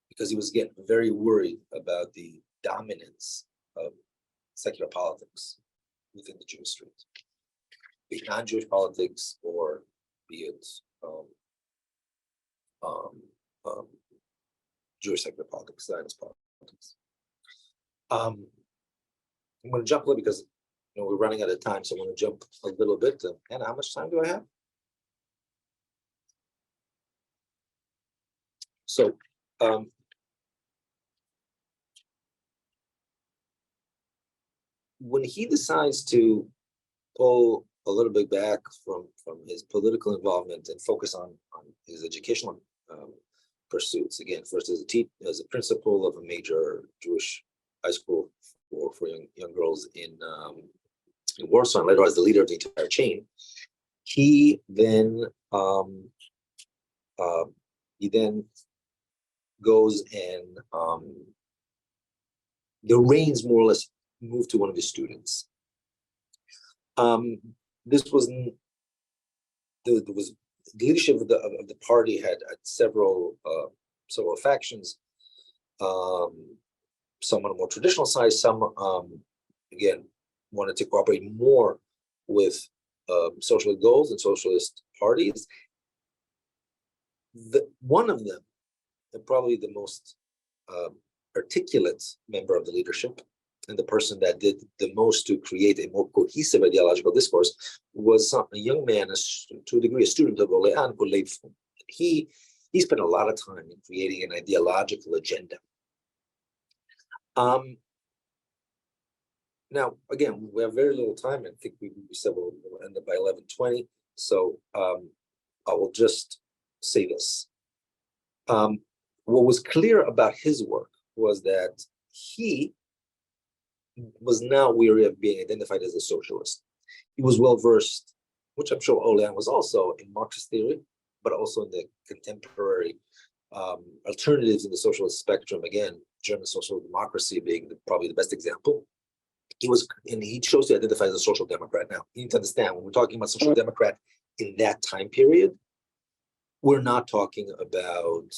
Because he was, again, very worried about the dominance of secular politics within the Jewish street, be it non-Jewish politics or be it Jewish secular politics, Zionist politics. I'm going to jump a little because we're running out of time, so I'm going to jump a little bit. Anna, how much time do I have? So, when he decides to pull a little bit back from his political involvement and focus on his educational pursuits, again, first as a principal of a major Jewish high school for young girls in Warsaw, and later as the leader of the entire chain, he then goes and the reins more or less moved to one of his students. This was there was the leadership of the party had several factions. Some on a more traditional side, some again wanted to cooperate more with socialist goals and socialist parties. One of them, and probably the most articulate member of the leadership, and the person that did the most to create a more cohesive ideological discourse, was a young man, to a degree, a student of Orléans, called Leib Froom. He spent a lot of time in creating an ideological agenda. Now, again, we have very little time. I think we said we'll end up by 11:20. So I will just say this. What was clear about his work was that he was now weary of being identified as a socialist. He was well versed, which I'm sure Orléans was also, in Marxist theory, but also in the contemporary alternatives in the socialist spectrum. Again, German social democracy being probably the best example. He chose to identify as a social democrat. Now, you need to understand, when we're talking about social democrat in that time period, we're not talking about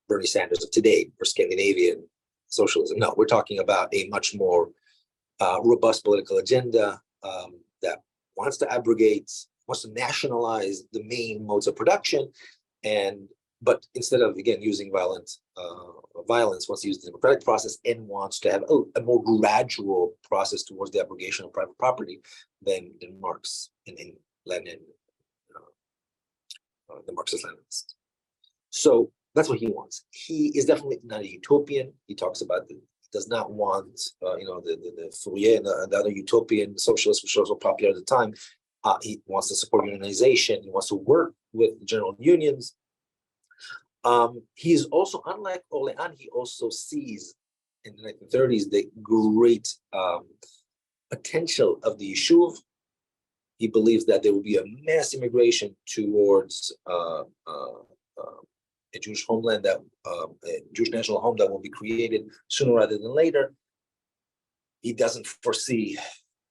Bernie Sanders of today or Scandinavian socialism. No, we're talking about a much more robust political agenda that wants to abrogate, wants to nationalize the main modes of production, but instead of, again, using violence, wants to use the democratic process and wants to have a more gradual process towards the abrogation of private property than Marx and Lenin, the Marxist-Leninists. So that's what he wants. He is definitely not a utopian. He talks about does not want, the Fourier and the other utopian socialists, which was so popular at the time. He wants to support unionization. He wants to work with general unions. He is also, unlike Orléans, he also sees in the 1930s the great potential of the Yishuv. He believes that there will be a mass immigration towards a Jewish homeland, a Jewish national home that will be created sooner rather than later. He doesn't foresee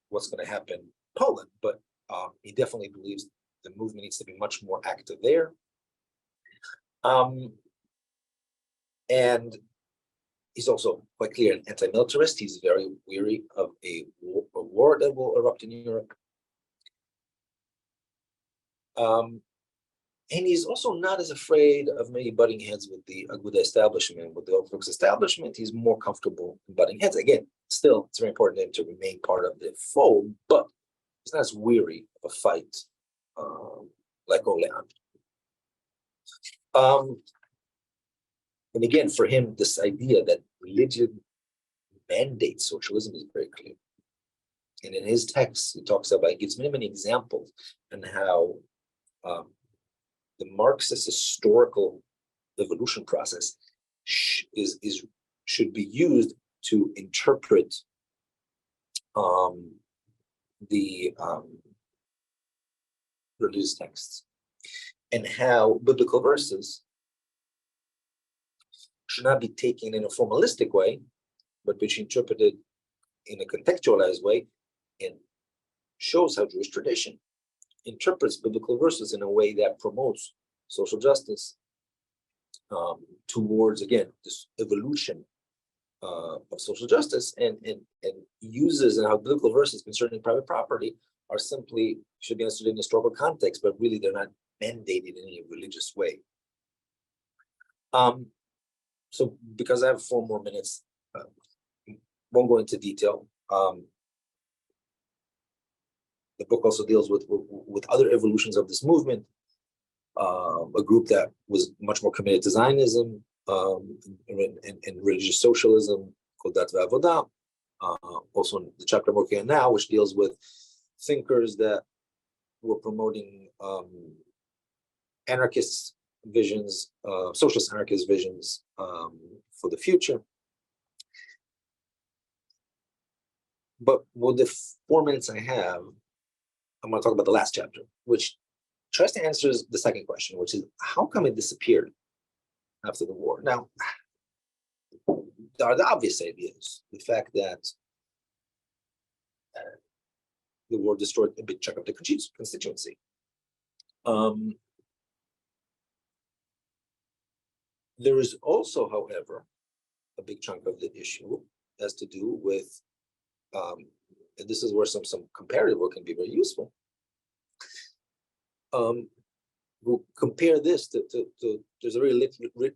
what's going to happen in Poland, but he definitely believes the movement needs to be much more active there. And he's also quite clear an anti-militarist. He's very weary of a war that will erupt in Europe. And he's also not as afraid of many butting heads with the Aguda establishment, with the Orthodox establishment. He's more comfortable in butting heads. Again, still, it's very important to remain part of the fold, but he's not as weary of a fight like Orléans. And again, for him, this idea that religion mandates socialism is very clear. And in his text, he gives many examples on how the Marxist historical evolution process should be used to interpret the religious texts, and how biblical verses should not be taken in a formalistic way, but be interpreted in a contextualized way, and shows how Jewish tradition interprets biblical verses in a way that promotes social justice towards, again, this evolution of social justice, and uses and how biblical verses concerning private property should be understood in historical context, but really they're not mandated in any religious way. So because I have 4 more minutes, won't go into detail. The book also deals with other evolutions of this movement, a group that was much more committed to Zionism and religious socialism called Dat V'Avodah. Also in the chapter I'm working on now, which deals with thinkers that were promoting anarchist visions, socialist anarchist visions for the future. But with the 4 minutes I have, I'm going to talk about the last chapter, which tries to answer the second question, which is how come it disappeared after the war? Now, there are the obvious ideas. The fact that the war destroyed a big chunk of the constituency. There is also, however, a big chunk of the issue has to do with, and this is where some comparative work can be very useful. We'll compare this to there's a very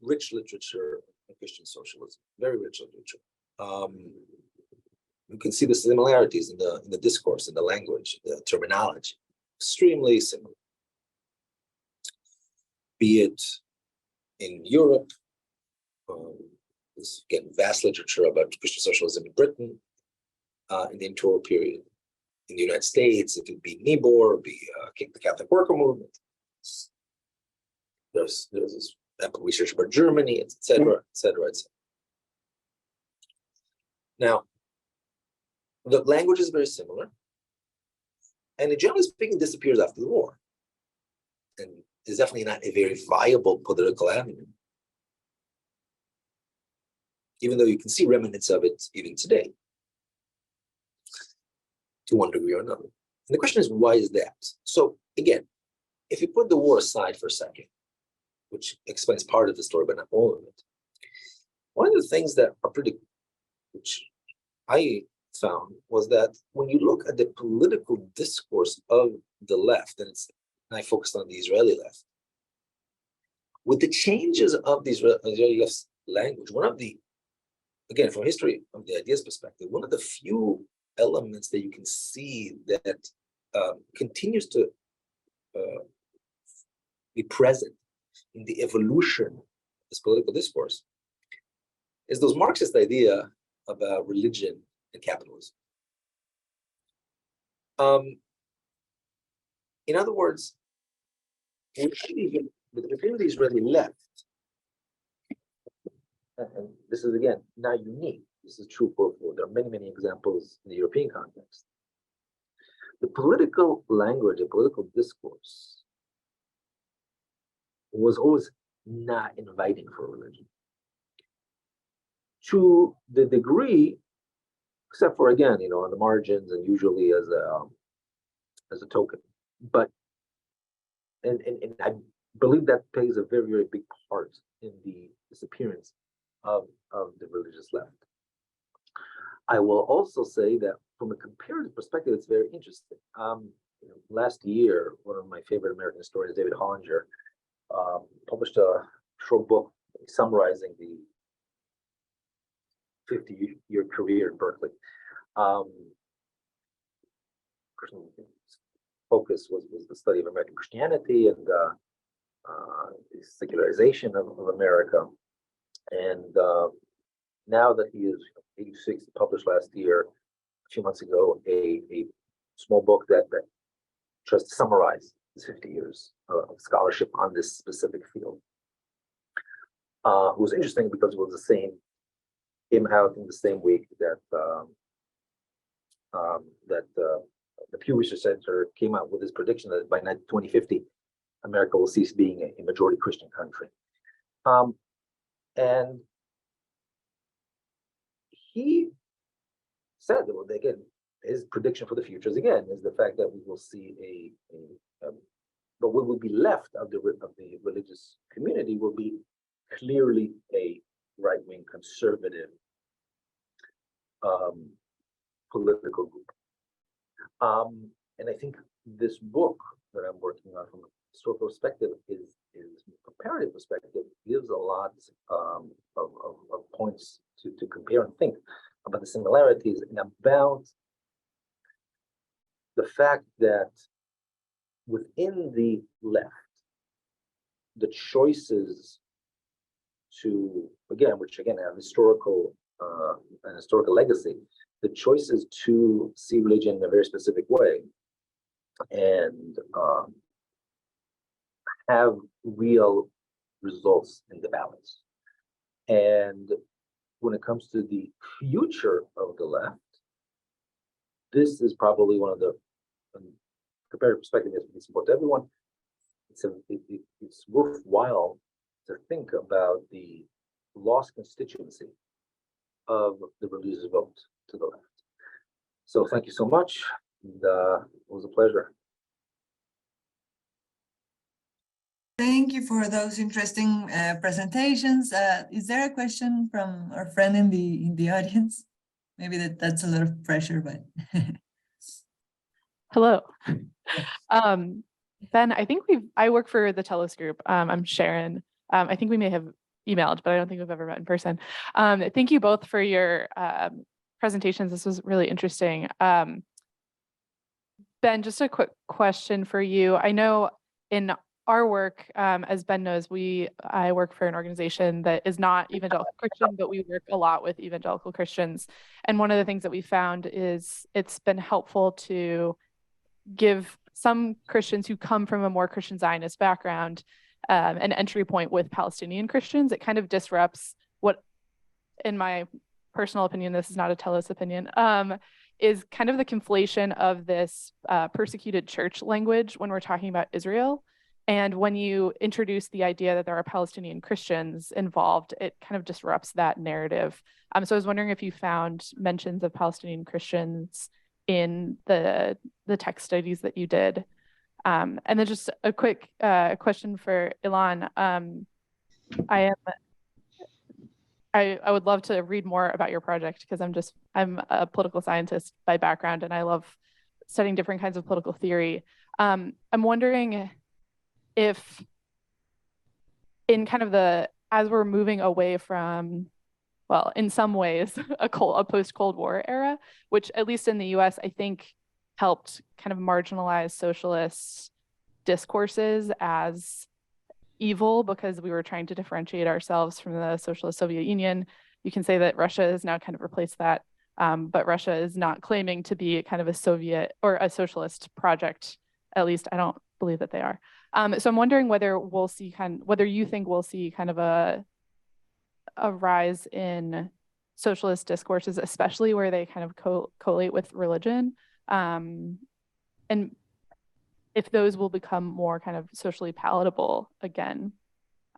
rich literature on Christian socialism, very rich literature. You can see the similarities in the discourse, in the language, the terminology, extremely similar. Be it in Europe, there's again vast literature about Christian socialism in Britain in the interwar period. In the United States, it could be Niebuhr, be the Catholic Worker Movement. There's this ample research about Germany, et cetera, et cetera, et cetera. Now, the language is very similar, and it, generally speaking, disappears after the war, and is definitely not a very viable political avenue, even though you can see remnants of it even today, to one degree or another. And the question is, why is that? So again, if you put the war aside for a second, which explains part of the story, but not all of it, one of the things that are which I found was that when you look at the political discourse of the left, and I focused on the Israeli left, with the changes of the Israeli left's language, one of the, again, from history of the ideas perspective, one of the few elements that you can see that continues to be present in the evolution of this political discourse is those Marxist idea about religion and capitalism. In other words, with the Israeli left, and this is again not unique, this is true for there are many examples in the European context. The political language, the political discourse was always not inviting for religion. To the degree, except for again, on the margins and usually as a token. But and I believe that plays a very big part in the disappearance of the religious left. I will also say that from a comparative perspective, it's very interesting. Last year, one of my favorite American historians, David Hollinger, published a short book summarizing the 50-year career in Berkeley. Focus was the study of American Christianity and the secularization of America. And now that he is 86, he published last year, a few months ago, a small book that tries to summarize his 50 years of scholarship on this specific field. It was interesting because it was came out in the same week that the Pew Research Center came out with his prediction that by 2050, America will cease being a majority Christian country. And he said, well, again, his prediction for the future is the fact that we will see but what will be left of the religious community will be clearly a right-wing conservative political group. And I think this book that I'm working on from a historical perspective is comparative perspective, gives a lot of points to compare and think about the similarities and about the fact that within the left, the choices which have historical legacy, the choices to see religion in a very specific way and have real results in the balance. And when it comes to the future of the left, this is probably one of the comparative perspective that we support everyone. It's worthwhile to think about the lost constituency of the religious vote to the left. So thank you so much. And it was a pleasure. Thank you for those interesting presentations. Is there a question from our friend in the audience? Maybe that's a little pressure, but Hello. yeah. Ben, I think I work for the Telos Group. I'm Sharon. I think we may have emailed, but I don't think we've ever met in person. Thank you both for your presentations. This was really interesting. Ben, just a quick question for you. I know in our work, as Ben knows, I work for an organization that is not evangelical Christian, but we work a lot with evangelical Christians. And one of the things that we found is it's been helpful to give some Christians who come from a more Christian Zionist background an entry point with Palestinian Christians. It kind of disrupts what, in my personal opinion, this is not a Telos opinion, is kind of the conflation of this persecuted church language when we're talking about Israel. And when you introduce the idea that there are Palestinian Christians involved, it kind of disrupts that narrative. So I was wondering if you found mentions of Palestinian Christians in the text studies that you did. And then just a quick question for Ilan. I would love to read more about your project because I'm a political scientist by background and I love studying different kinds of political theory. I'm wondering if in kind of as we're moving away from, well, in some ways, a post-Cold War era, which at least in the US, I think helped kind of marginalize socialist discourses as evil because we were trying to differentiate ourselves from the socialist Soviet Union. You can say that Russia has now kind of replaced that, but Russia is not claiming to be kind of a Soviet or a socialist project. At least I don't believe that they are. So I'm wondering whether whether you think we'll see kind of a rise in socialist discourses, especially where they kind of collate with religion, and if those will become more kind of socially palatable again.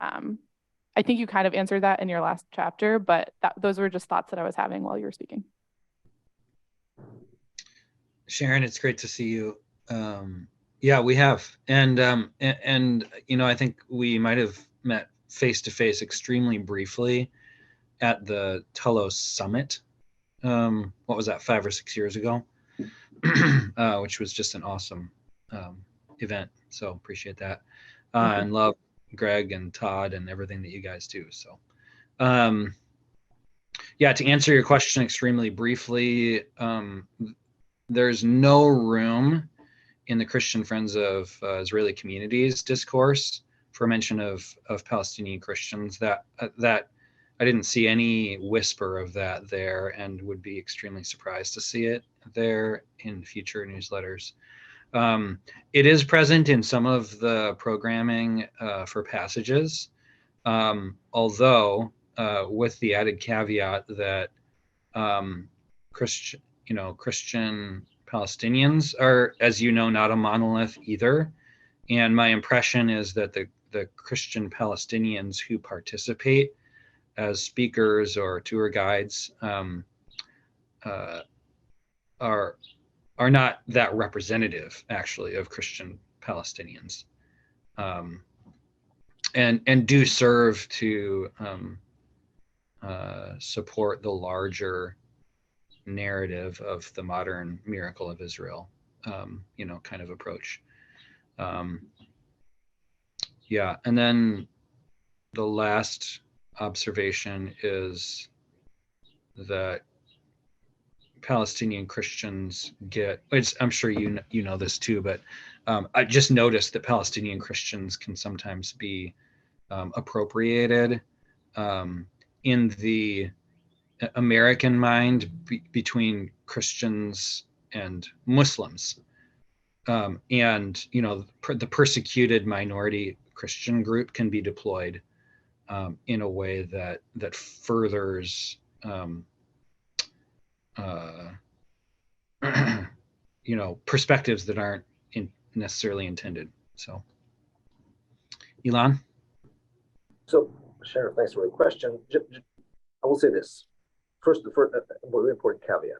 I think you kind of answered that in your last chapter, but those were just thoughts that I was having while you were speaking. Sharon, it's great to see you. Yeah, we have, and I think we might have met face to face extremely briefly at the Telos Summit. What was that, 5 or 6 years ago? Which was just an awesome event. So appreciate that, and love Greg and Todd and everything that you guys do. So, yeah, to answer your question extremely briefly, there's no room in the Christian Friends of Israeli Communities discourse for mention of Palestinian Christians. That I didn't see any whisper of that there, and would be extremely surprised to see it there in future newsletters. It is present in some of the programming for Passages, although with the added caveat that Christian Palestinians are, as you know, not a monolith either. And my impression is that the Christian Palestinians who participate as speakers or tour guides are not that representative, actually, of Christian Palestinians, and do serve to support the larger narrative of the modern miracle of Israel, kind of approach. Yeah, and then the last observation is that Palestinian Christians I'm sure you know this too, but I just noticed that Palestinian Christians can sometimes be appropriated in the American mind between Christians and Muslims, and the persecuted minority Christian group can be deployed in a way that furthers perspectives that aren't necessarily intended. So, Ilan? So, Sharon, thanks for the question. I will say this. First, a very important caveat.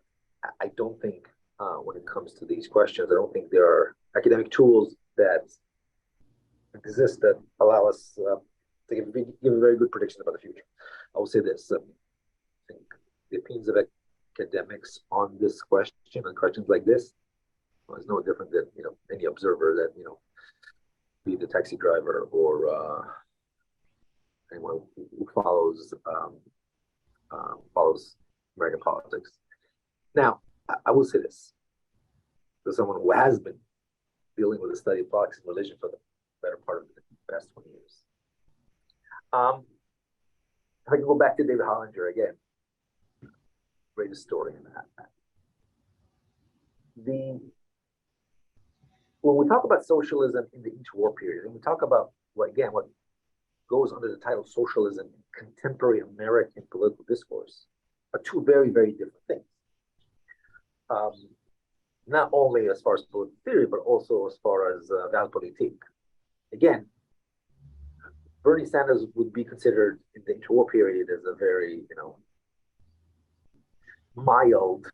I don't think when it comes to these questions. I don't think there are academic tools that exist that allow us to give a very good prediction about the future. I will say this: I think the opinions of academics on this question and questions like this is no different than any observer that be the taxi driver or anyone who follows American politics. Now, I will say this: as someone who has been dealing with the study of politics and religion for the better part of the past 20 years, if I can go back to David Hollinger again, great historian. When we talk about socialism in the interwar period, and we talk about what goes under the title socialism in contemporary American political discourse, are two very, very different things. Not only as far as political theory, but also as far as Realpolitik. Again, Bernie Sanders would be considered in the interwar period as a very, mild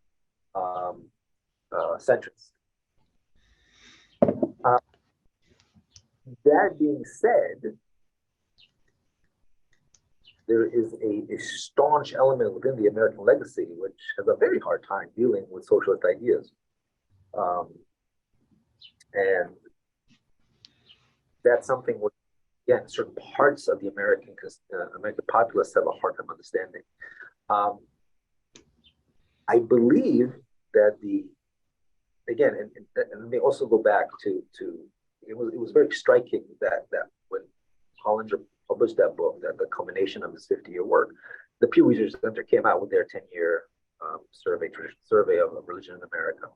centrist. That being said, there is a staunch element within the American legacy which has a very hard time dealing with socialist ideas. And that's something which, again, certain parts of the American populace have a hard time understanding. I believe that and let me also go back to it was very striking that when Hollinger published that book, that the culmination of his 50-year work, the Pew Research Center came out with their 10-year survey of religion in America.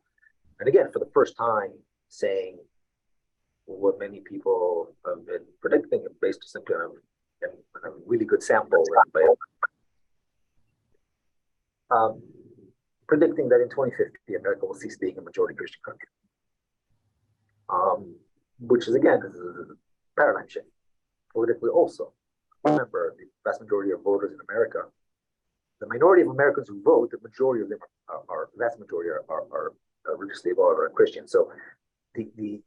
And again, for the first time, saying what many people have been predicting based simply on a really good sample, predicting that in 2050, America will cease being a majority Christian country. Which is, again, this is a paradigm shift politically also. Remember, the vast majority of voters in America, the minority of Americans who vote, the majority of them vast majority are religiously involved or Christian. So the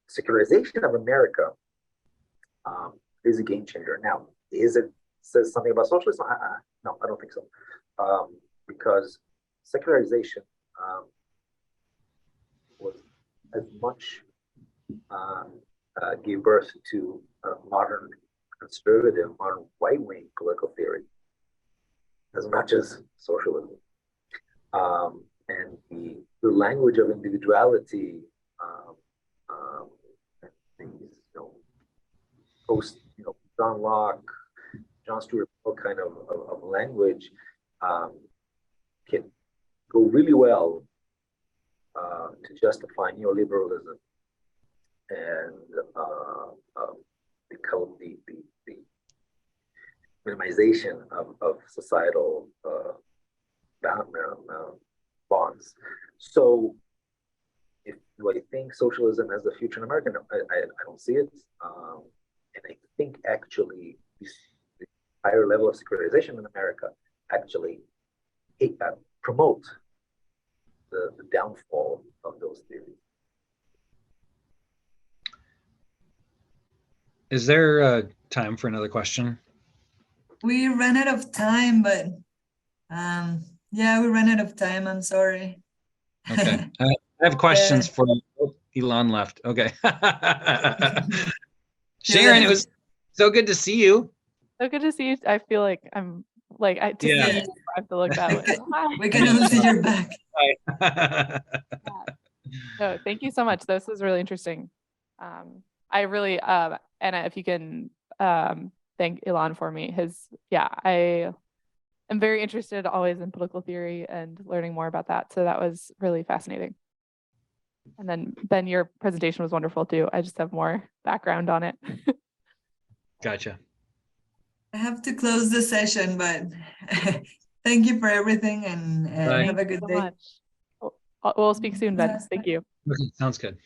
secularization of America is a game changer. Now, says something about socialism? No, I don't think so. Because secularization was as much gave birth to modern conservative, modern right-wing political theory as much as socialism. And the language of individuality, post John Locke, John Stuart Mill kind of language can go really well to justify neoliberalism and the minimization of societal bonds. So, do I think socialism has a future in America? No, I don't see it. And I think actually the higher level of secularization in America actually promote the downfall of those theories. Is there time for another question? We ran out of time, but yeah, we ran out of time. I'm sorry. Okay. I have questions for Elon left. Okay. Sharon, it was so good to see you. So good to see you. I feel like I'm like I have to look that way. We can only see your back. No, thank you so much. This was really interesting. I really Anna, if you can thank Elon for me. I am very interested always in political theory and learning more about that. So that was really fascinating. And then Ben, your presentation was wonderful too. I just have more background on it. Gotcha. I have to close the session, but thank you for everything and have a good day. We'll speak soon, Ben. Thank you. Okay, sounds good.